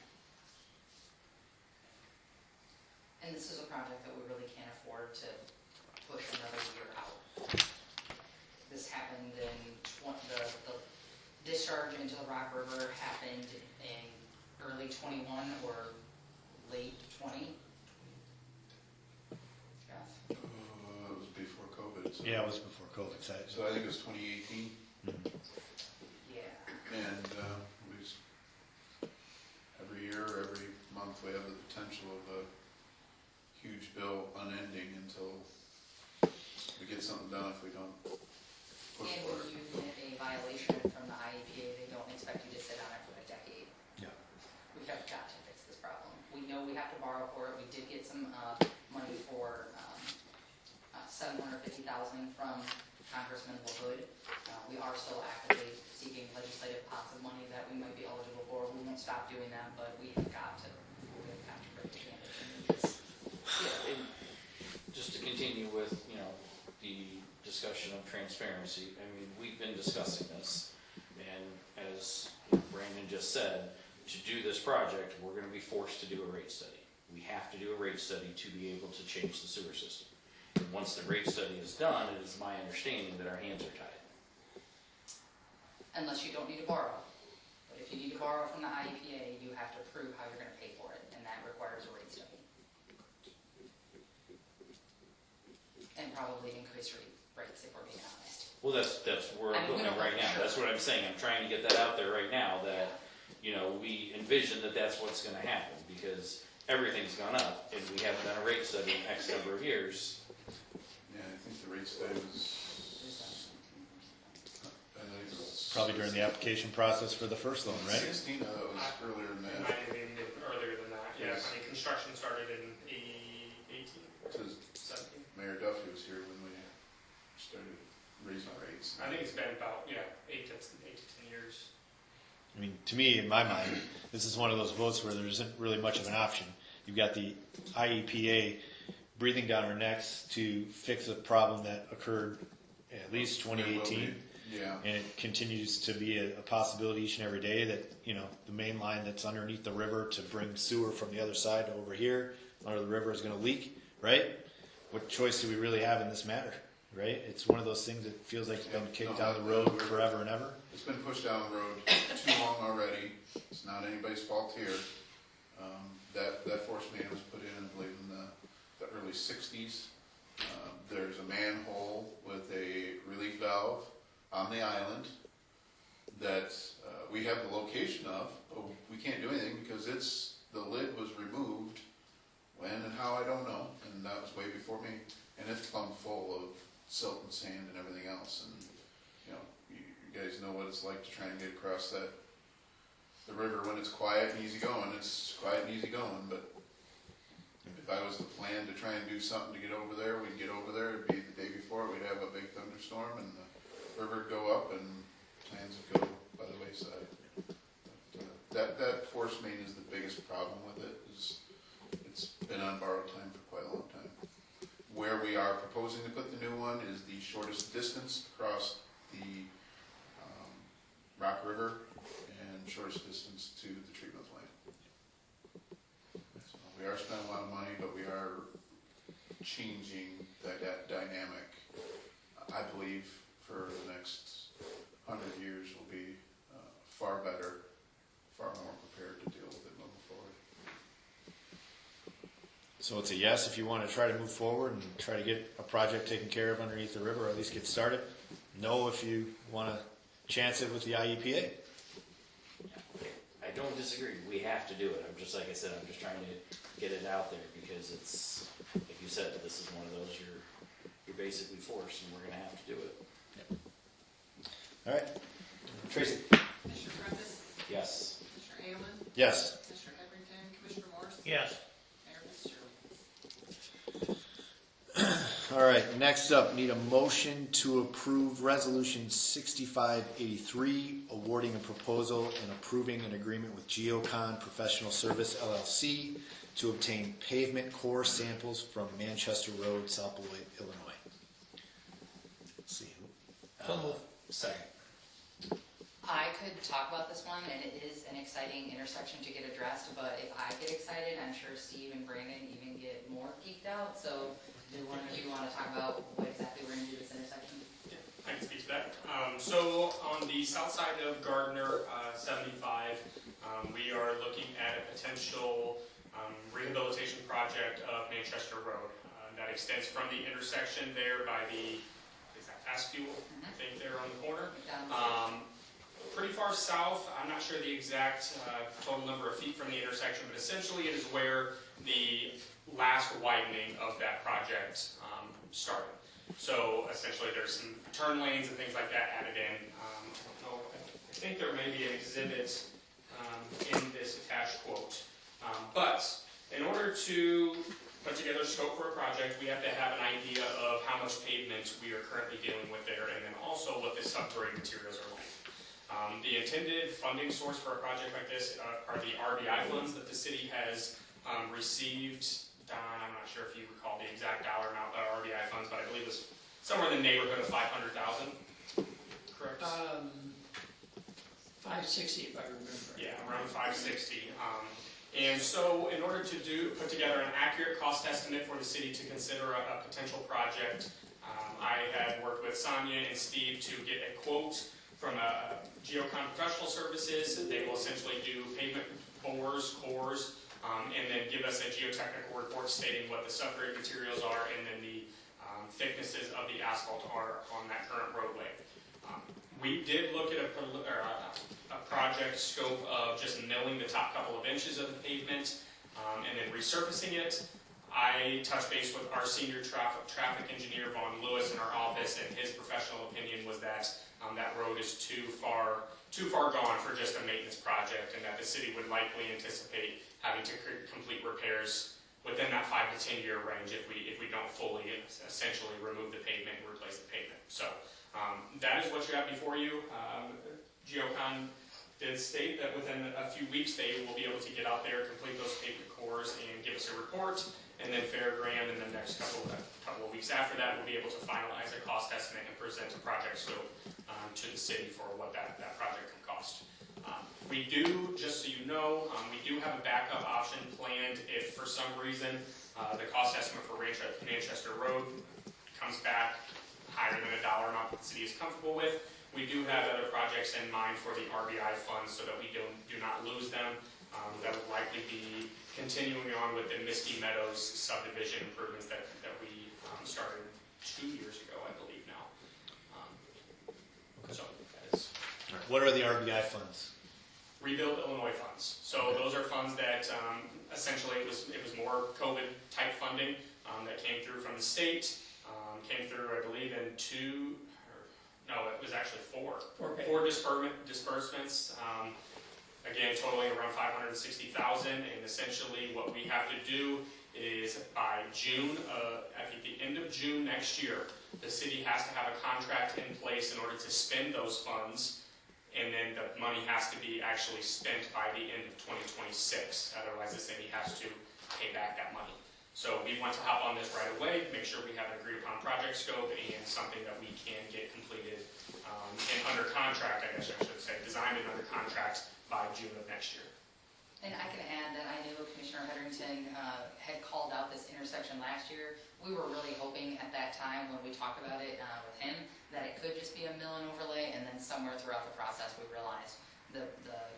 G: And this is a project that we really can't afford to push another year out. This happened in the discharge into the Rock River happened in early 21 or late 20. Jeff?
I: It was before COVID. So.
A: Yeah, it was before COVID.
I: So I think it was 2018.
G: Yeah.
I: And we just, every year, every month, we have the potential of a huge bill unending until we get something done. If we don't push
G: And
I: for
G: when
I: it.
G: you get a violation from the IEPA, they don't expect you to sit on it for a decade.
A: Yeah.
G: We have got to fix this problem. We know we have to borrow for it. We did get some money for $750,000 from Congressman Beloit. We are still actively seeking legislative pots of money that we might be eligible for. We won't stop doing that, but we have got to break the candidates.
E: Yeah, and just to continue with, the discussion of transparency, I mean, we've been discussing this, and as Brandon just said, to do this project, we're gonna be forced to do a rate study. We have to do a rate study to be able to change the sewer system. And once the rate study is done, it is my understanding that our hands are tied.
G: Unless you don't need to borrow. But if you need to borrow from the IEPA, you have to prove how you're going to pay for it, and that requires a rate study. And probably increase rates, if we're being honest.
E: Well, that's where I'm
G: I mean, we
E: going
G: don't
E: right
G: know
E: now.
G: for
E: That's
G: sure.
E: what I'm saying. I'm trying to get that out there right now that, we envision that that's what's gonna happen because everything's gone up and we haven't done a rate study in X number of years.
I: Yeah, I think the rate study was. I think it was
A: Probably during the application process for the first loan, right?
I: 16. That was earlier than
K: It
I: that.
K: might have been earlier than that. Yeah, I mean, construction started in 18,
I: Because
K: 17.
I: Mayor Duffy was here when we started raising rates.
K: I think it's been about 8 to 10 years.
A: I mean, to me, in my mind, this is one of those votes where there isn't really much of an option. You've got the IEPA breathing down our necks to fix a problem that occurred at least 2018.
I: Yeah.
A: And it continues to be a possibility each and every day that, the main line that's underneath the river to bring sewer from the other side to over here under the river is going to leak, right? What choice do we really have in this matter, right? It's one of those things that feels like it's been kicked down the road forever and ever.
I: It's been pushed down the road too long already. It's not anybody's fault here. That force main was put in, I believe, in the early 60s. There's a manhole with a relief valve on the island that we have the location of, but we can't do anything because the lid was removed. When and how, I don't know, and that was way before me. And it's plumb full of silt and sand and everything else. And you guys know what it's like to try and get across the river when it's quiet and easy going. It's quiet and easy going, but if I was to plan to try and do something to get over there, we'd get over there. It'd be the day before. We'd have a big thunderstorm, and the river would go up, and plans would go by the wayside. But, that force main is the biggest problem with it. It's been on borrowed time for quite a long time. Where where we are proposing to put the new one is the shortest distance across the Rock River and shortest distance to the treatment plant. So we are spending a lot of money, but we are changing that dynamic. I believe for the next 100 years will be far better, far more prepared to deal with it moving forward.
A: So it's a yes if you want to try to move forward and try to get a project taken care of underneath the river, or at least get started. No if you want to chance it with the IEPA.
L: I don't disagree. We have to do it. I'm just, like I said, I'm just trying to get it out there because it's, like you said, this is one of those you're basically forced, and we're going to have to do it.
A: All right. Tracy?
B: Commissioner Prentice?
L: Yes.
B: Commissioner Amon?
A: Yes.
B: Commissioner Heatherington? Commissioner Morris?
D: Yes.
B: Mayor Fitzgerald?
A: All right, next up, need a motion to approve Resolution 6583, awarding a proposal and approving an agreement with Geocon Professional Service LLC to obtain pavement core samples from Manchester Road, South Beloit, Illinois. Let's see.
L: Second.
G: I could talk about this one, and it is an exciting intersection to get addressed, but if I get excited, I'm sure Steve and Brandon even get more geeked out, so do one of you want to talk about what exactly we're going to do this intersection?
K: I can speak to that. So on the south side of Gardner 75, we are looking at a potential rehabilitation project of Manchester Road. That extends from the intersection there by the, is that Fast Fuel? I think there on the corner. Pretty far south. I'm not sure the exact total number of feet from the intersection, but essentially it is where the last widening of that project started. So essentially there's some turn lanes and things like that added in. I think there may be an exhibit in this attached quote. But in order to put together a scope for a project, we have to have an idea of how much pavement we are currently dealing with there, and then also what the subgrade materials are like. The intended funding source for a project like this are the RBI funds that the city has received. Don, I'm not sure if you recall the exact dollar amount of RBI funds, but I believe it's somewhere in the neighborhood of 500,000. Correct?
D: 560 if I remember.
K: Yeah, around 560. And so in order to put together an accurate cost estimate for the city to consider a potential project, I had worked with Sonia and Steve to get a quote from Geocon Professional Services. They will essentially do pavement bores, cores, and then give us a geotechnical report stating what the subgrade materials are and then the thicknesses of the asphalt are on that current roadway. We did look at a project scope of just milling the top couple of inches of the pavement and then resurfacing it. I touched base with our senior traffic engineer, Vaughn Lewis, in our office, and his professional opinion was that that road is too far gone for just a maintenance project, and that the city would likely anticipate having to complete repairs within that 5 to 10 year range if we don't fully essentially remove the pavement and replace the pavement. So that is what you have before you. Geocon did state that within a few weeks they will be able to get out there, complete those pavement cores, and give us a report. And then Fairgraham in the next couple of weeks after that will be able to finalize a cost estimate and present a project scope to the city for what that project can cost. We do, just so you know, we do have a backup option planned if for some reason the cost estimate for Manchester Road comes back higher than a dollar amount that the city is comfortable with. We do have other projects in mind for the RBI funds so that we do not lose them. That would likely be continuing on with the Misty Meadows subdivision improvements that we started 2 years ago, I believe now. So that is
A: What are the RBI funds?
K: Rebuild Illinois funds. So those are funds that essentially it was more COVID type funding that came through from the state. Came through, I believe, in it was actually four disbursements. Again, totaling around $560,000, and essentially what we have to do is by June, I think the end of June next year, the city has to have a contract in place in order to spend those funds, and then the money has to be actually spent by the end of 2026. Otherwise, the city has to pay back that money. So we want to hop on this right away, make sure we have an agreed upon project scope and something that we can get completed and under contract, I guess I should say, designed and under contract by June of next year.
G: And I can add that I knew Commissioner Hetherington had called out this intersection last year. We were really hoping at that time when we talked about it with him that it could just be a mill and overlay, and then somewhere throughout the process we realized the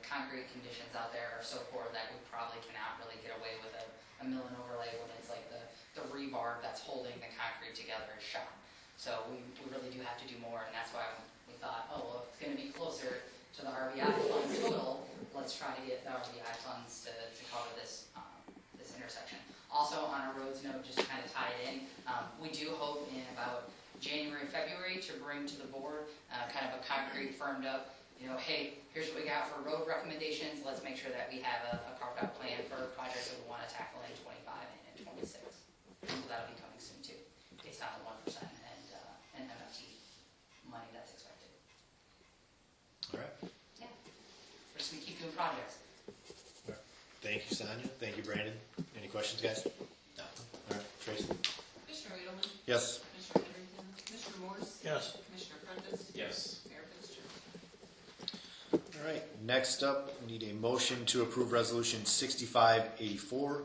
G: concrete conditions out there are so poor that we probably cannot really get away with a mill and overlay when it's like the rebar that's holding the concrete together is shot. So we really do have to do more, and that's why we thought, oh, well, if it's going to be closer to the RVI funds total, let's try to get the RVI funds to cover this this intersection. Also, on a roads note, just to kind of tie it in, we do hope in about January, February to bring to the board kind of a concrete firmed up, hey, here's what we got for road recommendations. Let's make sure that we have a carved out plan for projects that we want to tackle in 25 and in 26. So that'll be coming soon too, based on the 1% and MFT money that's expected.
A: All right.
G: Yeah, we're just gonna keep doing projects.
A: Thank you, Sonia. Thank you, Brandon. Any questions, guys? No. All right, Tracy.
B: Commissioner Edelman?
A: Yes.
B: Commissioner Heatherington? Commissioner Morris?
D: Yes.
B: Commissioner Prentice?
E: Yes.
B: Mayor Fitzgerald?
A: All right, next up, we need a motion to approve Resolution 6584,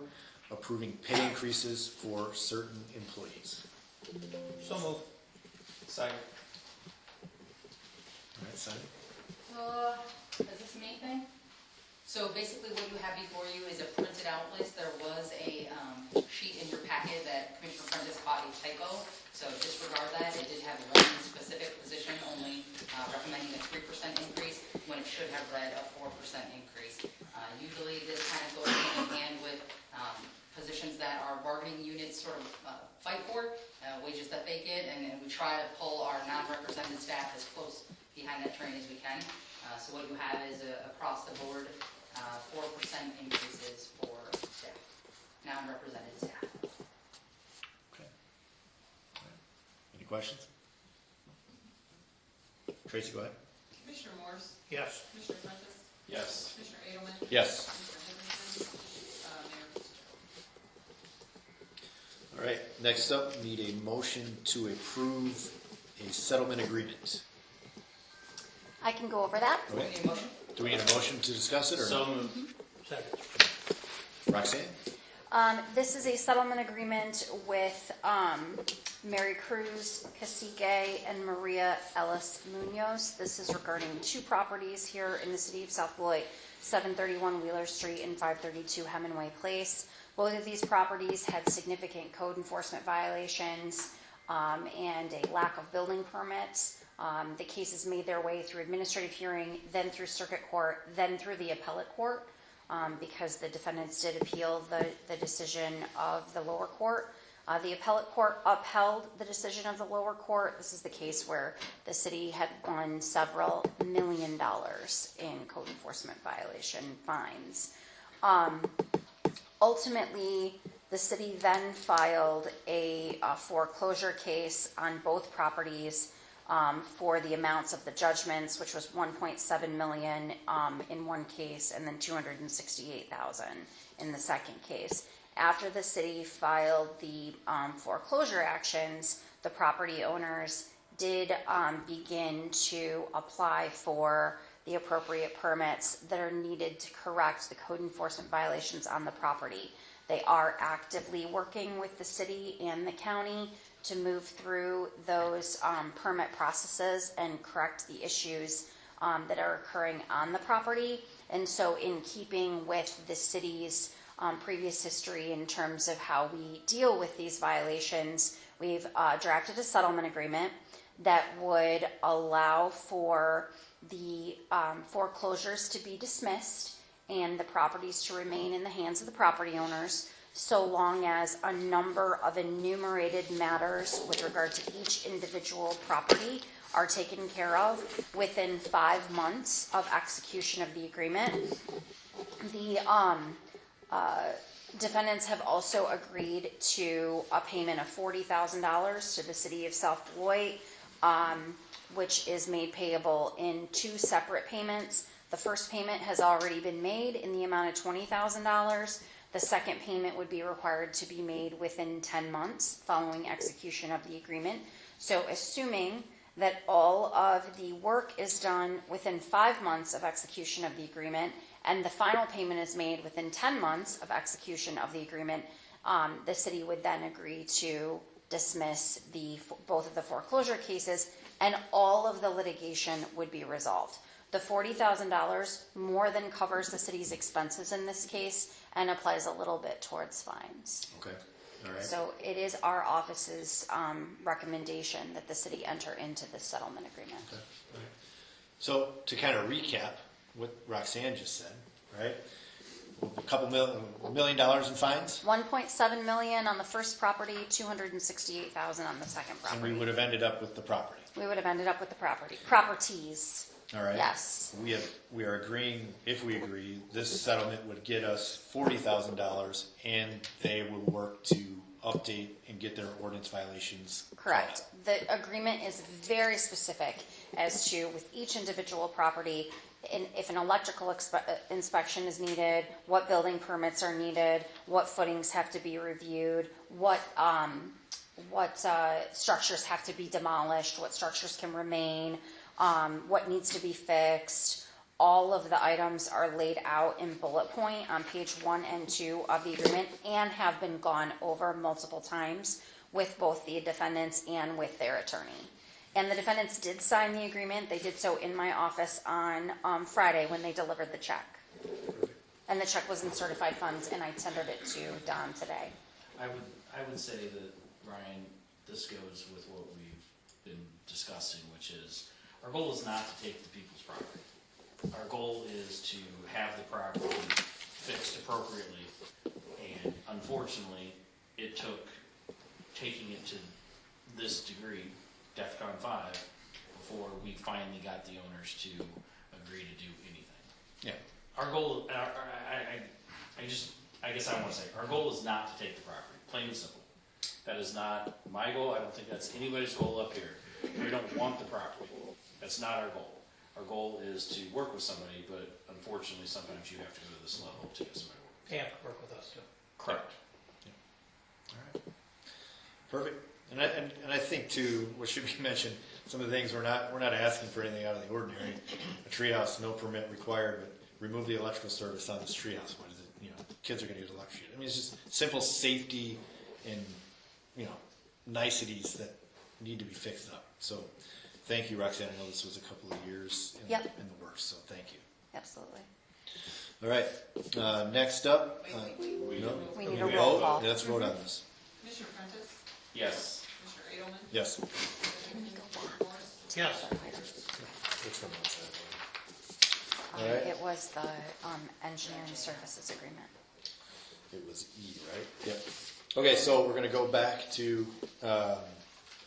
A: approving pay increases for certain employees.
D: So moved.
E: Second.
A: All right, Sonia?
G: Is this me thing? So basically what you have before you is a printed out list. There was a sheet in your packet that Commissioner Prentice caught a typo, so disregard that. It did have one specific position only recommending a 3% increase when it should have read a 4% increase. Usually this kind of goes hand in hand with positions that our bargaining units sort of fight for, wages that they get, and we try to pull our non-represented staff as close behind that train as we can. So what you have is across the board 4% increases for staff, non-represented staff.
A: Okay. All right. Any questions? Tracy, go ahead.
B: Commissioner Morris?
D: Yes.
B: Commissioner Prentice?
E: Yes.
B: Commissioner Edelman?
A: Yes.
B: Commissioner Heatherington? Mayor Fitzgerald?
A: All right, next up, need a motion to approve a settlement agreement.
C: I can go over that.
G: Do we need a motion?
A: Do we need a motion to discuss it, or
E: So moved.
D: Second.
A: Roxanne?
C: This is a settlement agreement with Mary Cruz Cacique and Maria Ellis Munoz. This is regarding two properties here in the city of South Beloit, 731 Wheeler Street and 532 Hemingway Place. Both of these properties had significant code enforcement violations and a lack of building permits. The cases made their way through administrative hearing, then through circuit court, then through the appellate court, because the defendants did appeal the decision of the lower court. The appellate court upheld the decision of the lower court. This is the case where the city had won several $1 million in code enforcement violation fines. Ultimately, the city then filed a foreclosure case on both properties for the amounts of the judgments, which was $1.7 million in one case and then $268,000 in the second case. After the city filed the foreclosure actions, the property owners did begin to apply for the appropriate permits that are needed to correct the code enforcement violations on the property. They are actively working with the city and the county to move through those permit processes and correct the issues that are occurring on the property. And so in keeping with the city's previous history in terms of how we deal with these violations, we've drafted a settlement agreement that would allow for the foreclosures to be dismissed and the properties to remain in the hands of the property owners, so long as a number of enumerated matters with regard to each individual property are taken care of within 5 months of execution of the agreement. The defendants have also agreed to a payment of $40,000 to the city of South Beloit, which is made payable in 2 separate payments. The first payment has already been made in the amount of $20,000. The second payment would be required to be made within 10 months following execution of the agreement. So assuming that all of the work is done within 5 months of execution of the agreement, and the final payment is made within 10 months of execution of the agreement, the city would then agree to dismiss both of the foreclosure cases, and all of the litigation would be resolved. The $40,000 more than covers the city's expenses in this case and applies a little bit towards fines.
A: Okay, all right.
C: So it is our office's recommendation that the city enter into this settlement agreement.
A: Okay, all right. So to kind of recap what Roxanne just said, right? A couple $1 million in fines,
C: 1.7 million on the first property, 268,000 on the second
A: and
C: property.
A: we would have ended up with the property.
C: We would have ended up with the properties.
A: All right.
C: Yes.
A: We are agreeing. If we agree, this settlement would get us $40,000, and they will work to update and get their ordinance violations.
C: Correct. The agreement is very specific as to, with each individual property, if an electrical inspection is needed, what building permits are needed, what footings have to be reviewed, what structures have to be demolished, what structures can remain, what needs to be fixed. All of the items are laid out in bullet point on page 1 and 2 of the agreement and have been gone over multiple times with both the defendants and with their attorney. And the defendants did sign the agreement. They did so in my office on Friday when they delivered the check. And the check was in certified funds, and I tendered it to Don today.
E: I would say that, Ryan, this goes with what we've been discussing, which is our goal is not to take the people's property. Our goal is to have the property fixed appropriately, and unfortunately, it took taking it to this degree, DEFCON 5, before we finally got the owners to agree to do anything.
A: Yeah.
E: Our goal, I guess I want to say, our goal is not to take the property, plain and simple. That is not my goal. I don't think that's anybody's goal up here. We don't want the property. That's not our goal. Our goal is to work with somebody, but unfortunately, sometimes you have to go to this level to get somebody to work.
D: They have to work with us too.
E: Correct.
A: All right. Perfect. And I think too, what should be mentioned, some of the things we're not asking for anything out of the ordinary. A treehouse, no permit required, but remove the electrical service on this treehouse. What is it? You know, kids are going to get electrocuted. I mean, it's just simple safety and niceties that need to be fixed up. So, thank you, Roxanne. I know this was a couple of years in the works, so thank you.
C: Absolutely.
A: All right. Next up,
C: We need a roll call.
A: Let's vote on this.
B: Commissioner Prentice?
E: Yes.
B: Commissioner Edelman?
A: Yes.
B: Commissioner Morris?
D: Yes.
A: Which one was that? All right.
C: It was the engineering services agreement.
A: It was E, right? Yep. Okay, so we're going to go back to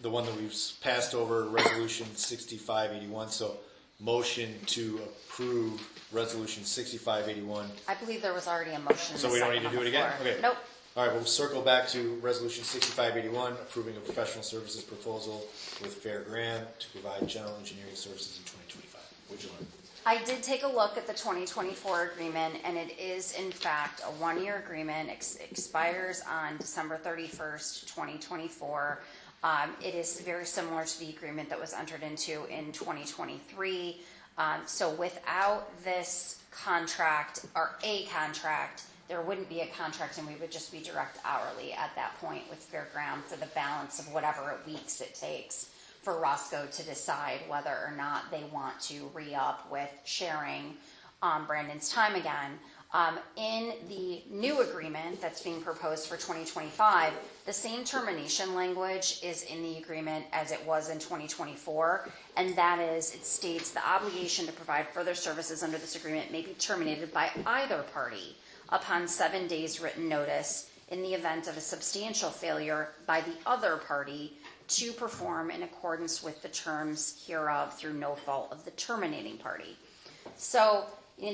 A: the one that we've passed over, Resolution 6581. So, motion to approve Resolution 6581.
C: I believe there was already a motion.
A: So we don't need to do it again? Okay.
C: Nope.
A: All right, we'll circle back to Resolution 6581, approving a professional services proposal with Fair Graham to provide general engineering services in 2025. What'd you learn?
C: I did take a look at the 2024 agreement, and it is in fact a one-year agreement. Expires on December 31st, 2024. It is very similar to the agreement that was entered into in 2023. So without this contract, or a contract, there wouldn't be a contract, and we would just be direct hourly at that point with Fairground for the balance of whatever weeks it takes for Roscoe to decide whether or not they want to re-up with sharing Brandon's time again. In the new agreement that's being proposed for 2025, the same termination language is in the agreement as it was in 2024, and that is, it states the obligation to provide further services under this agreement may be terminated by either party upon 7 days written notice in the event of a substantial failure by the other party to perform in accordance with the terms hereof through no fault of the terminating party. So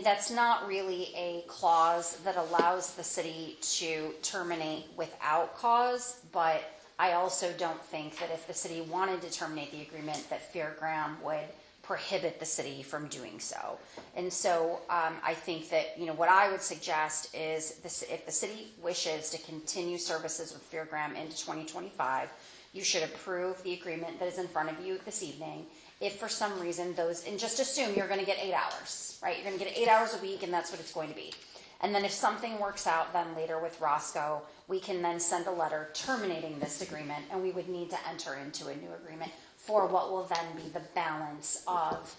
C: that's not really a clause that allows the city to terminate without cause, but I also don't think that if the city wanted to terminate the agreement that Fairground would prohibit the city from doing so. And so I think that, what I would suggest is if the city wishes to continue services with Fairgram into 2025, you should approve the agreement that is in front of you this evening. If for some reason and just assume you're going to get 8 hours, right? You're going to get 8 hours a week, and that's what it's going to be. And then if something works out then later with Roscoe, we can then send a letter terminating this agreement, and we would need to enter into a new agreement for what will then be the balance of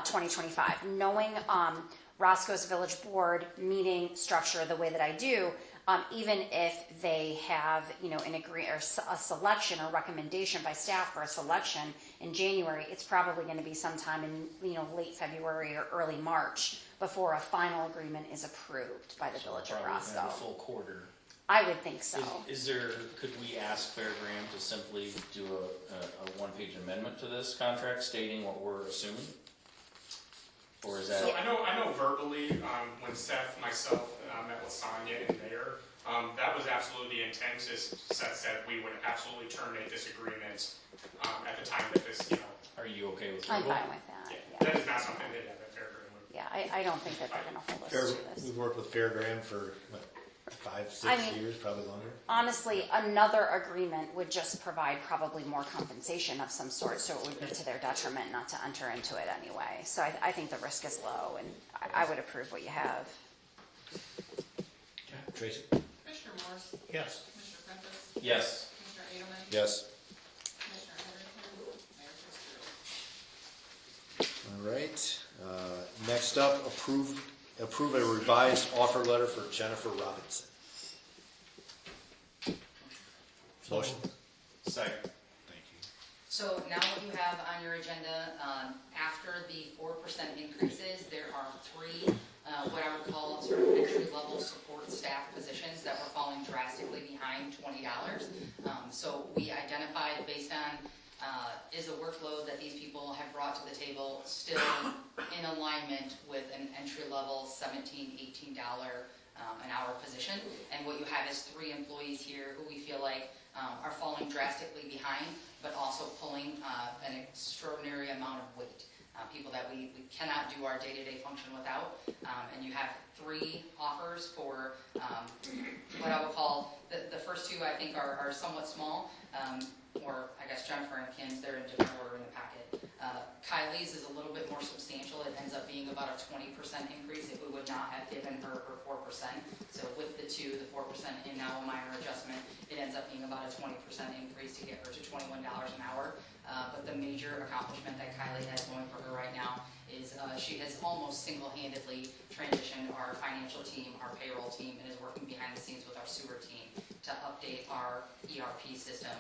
C: 2025. Knowing Roscoe's village board meeting structure the way that I do, even if they have, a selection or recommendation by staff for a selection in January, it's probably going to be sometime in, late February or early March before a final agreement is approved by the village of
E: Probably
C: Roscoe.
E: have a full quarter.
C: I would think so.
E: Could we ask Fairgram to simply do a one-page amendment to this contract stating what we're assuming? Or is that?
K: So I know verbally, when Seth, myself, met with Sonia and Mayor, that was absolutely the intent, as Seth said, we would absolutely terminate this agreement, at the time that this,
E: Are you okay with
C: I'm
E: verbal?
C: fine with that.
K: yeah, that is not something that Fairground would.
C: Yeah, I don't think that they're going to hold us to this.
A: We've worked with Fairgram for, what, 5, 6 years, probably longer.
C: Honestly, another agreement would just provide probably more compensation of some sort, so it would be to their detriment not to enter into it anyway. So I think the risk is low, and I would approve what you have.
A: Tracy?
B: Commissioner Morse?
D: Yes.
B: Commissioner Prentice?
E: Yes.
B: Commissioner Edelman?
A: Yes.
B: Commissioner Heatherington? Mayor Fitzgerald?
A: All right. Next up, approve a revised offer letter for Jennifer Robinson. Motion.
E: Second.
A: Thank you.
G: So now what you have on your agenda, after the 4% increases, there are 3, what I would call sort of entry-level support staff positions that were falling drastically behind $20. So we identified based on, is the workload that these people have brought to the table still in alignment with an entry-level $17, $18 an hour position? And what you have is 3 employees here who we feel like are falling drastically behind, but also pulling an extraordinary amount of weight. People that we cannot do our day-to-day function without. And you have 3 offers for what I would call, the first 2 I think are somewhat small, or I guess Jennifer and Kim's, they're in different order in the packet. Kylie's is a little bit more substantial. It ends up being about a 20% increase if we would not have given her 4%. So with the 2, the 4% and now a minor adjustment, it ends up being about a 20% increase to get her to $21 an hour. But the major accomplishment that Kylie has going for her right now is she has almost single-handedly transitioned our financial team, our payroll team, and is working behind the scenes with our sewer team to update our ERP system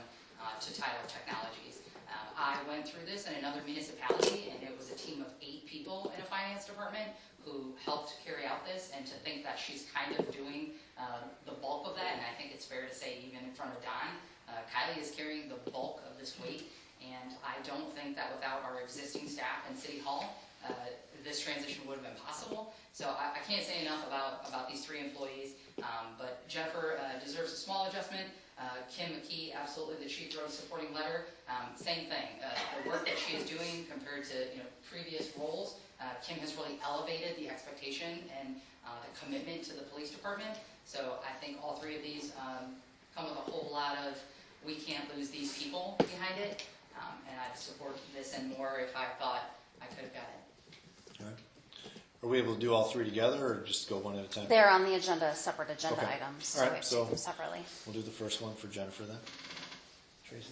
G: to Tyler Technologies. I went through this in another municipality, and it was a team of 8 people in a finance department who helped carry out this, and to think that she's kind of doing the bulk of that, and I think it's fair to say even in front of Don, Kylie is carrying the bulk of this weight, and I don't think that without our existing staff in City Hall, this transition would have been possible. So I can't say enough about these 3 employees, but Jennifer deserves a small adjustment. Kim McKee, absolutely the chief road supporting letter, same thing. The work that she is doing compared to previous roles, Kim has really elevated the expectation and the commitment to the police department. So I think all 3 of these come with a whole lot of, we can't lose these people behind it, and I'd support this and more if I thought I could have got it.
A: All right. Are we able to do all 3 together, or just go one at a time?
C: They're on the agenda, separate agenda
A: Okay.
C: items, so
A: All
C: we
A: right,
C: have to
A: so-
C: do them separately.
A: We'll do the first one for Jennifer then. Tracy?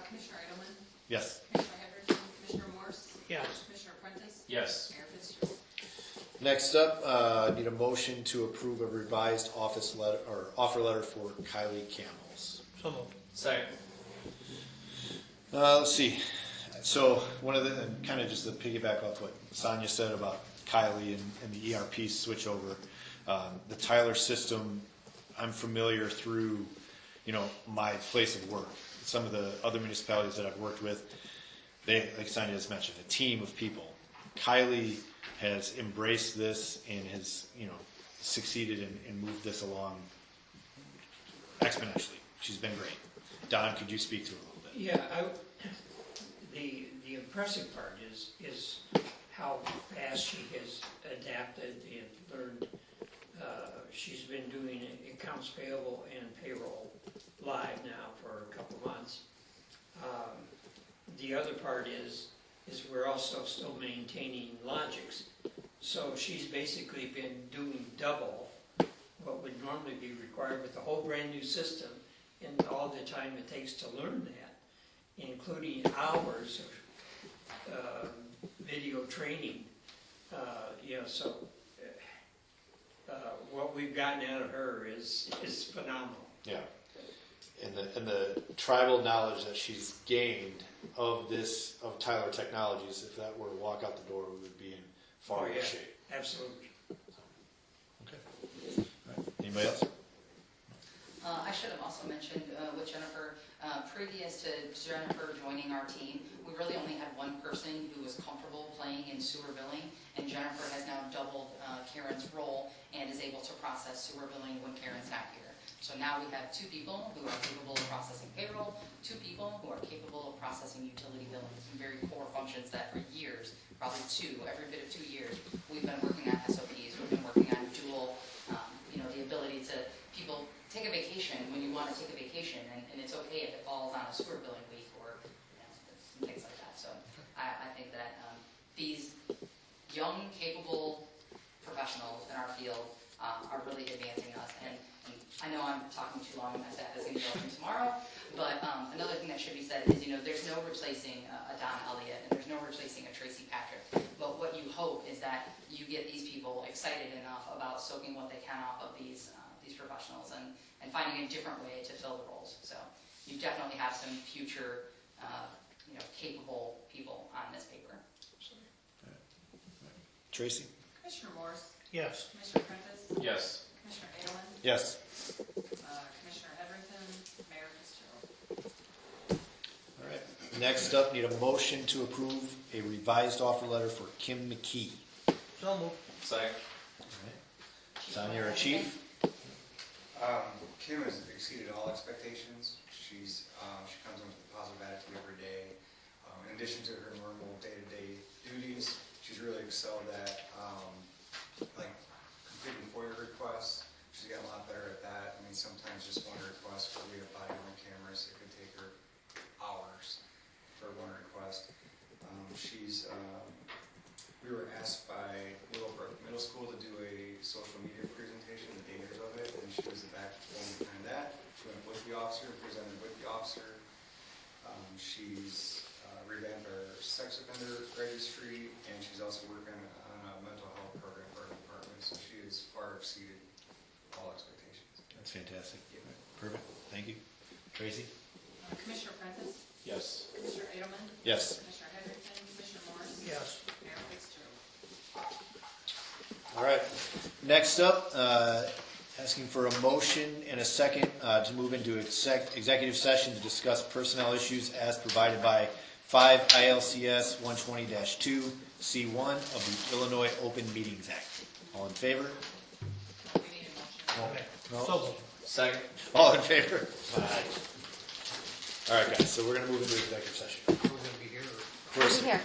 B: Commissioner Edelman?
A: Yes.
B: Commissioner Heatherington? Commissioner Morse?
D: Yes.
B: Commissioner Prentice?
E: Yes.
B: Mayor Fitzgerald?
A: Next up, need a motion to approve a revised offer letter for Kylie Camels.
D: So moved.
E: Second.
A: Let's see. So one of the, and kind of just to piggyback off what Sonia said about Kylie and the ERP switchover, the Tyler system, I'm familiar through, my place of work. Some of the other municipalities that I've worked with, they, like Sonia just mentioned, a team of people. Kylie has embraced this and has, succeeded and moved this along exponentially. She's been great. Don, could you speak to her a little bit?
D: Yeah, the impressive part is how fast she has adapted and learned. She's been doing accounts payable and payroll live now for a couple months. The other part is we're also still maintaining Logix. So she's basically been doing double what would normally be required with a whole brand new system and all the time it takes to learn that, including hours of video training. So what we've gotten out of her is phenomenal.
A: Yeah. And the tribal knowledge that she's gained of Tyler Technologies, if that were to walk out the door, we would be in far worse shape.
D: Absolutely.
A: Okay. All right. Anybody else?
G: I should have also mentioned with Jennifer, previous to Jennifer joining our team, we really only had one person who was comfortable playing in sewer billing, and Jennifer has now doubled Karen's role and is able to process sewer billing when Karen's not here. So now we have 2 people who are capable of processing payroll, 2 people who are capable of processing utility billing, some very core functions that for years, probably every bit of 2 years, we've been working on SOPs, we've been working on dual, the ability to people take a vacation when you want to take a vacation, and it's okay if it falls on a sewer billing week or things like that. So I think that these young, capable professionals in our field are really advancing us. And I know I'm talking too long, my staff is going to go in tomorrow, but another thing that should be said is, there's no replacing a Don Elliott, and there's no replacing a Tracy Patrick. But what you hope is that you get these people excited enough about soaking what they can off of these professionals and finding a different way to fill the roles. So you definitely have some future, capable people on this paper.
A: Tracy?
B: Commissioner Morse?
D: Yes.
B: Commissioner Prentice?
E: Yes.
B: Commissioner Edelman?
A: Yes.
B: Commissioner Heatherington? Mayor Fitzgerald?
A: All right. Next up, need a motion to approve a revised offer letter for Kim McKee.
D: So moved.
E: Second.
A: All right. Sonia, our chief?
M: Kim has exceeded all expectations. She comes in with a positive attitude every day. In addition to her normal day-to-day duties, she's really excelled at completing FOIA requests. She's gotten a lot better at that. Sometimes just one request for we have body-worn cameras, it could take her hours for one request. We were asked by Willowbrook Middle School to do a social media presentation, the dangers of it, and she was the backbone behind that. She went with the officer, presented with the officer. She's revamped our sex offender registry, and she's also working on a mental health program for our department, so she has far exceeded all expectations.
A: That's fantastic. Perfect. Thank you. Tracy?
B: Commissioner Prentice?
E: Yes.
B: Commissioner Edelman?
A: Yes.
B: Commissioner Heatherington? Commissioner Morse?
D: Yes.
B: Mayor Fitzgerald?
A: All right. Next up, asking for a motion and a second to move into executive session to discuss personnel issues as provided by 5 ILCS 120-2 C1 of the Illinois Open Meetings Act. All in favor?
B: We need a motion.
A: No?
D: So
E: Second.
A: All in favor? All right, guys. So we're going to move into executive session.
D: we're going to be here.
A: Of course.
C: Here.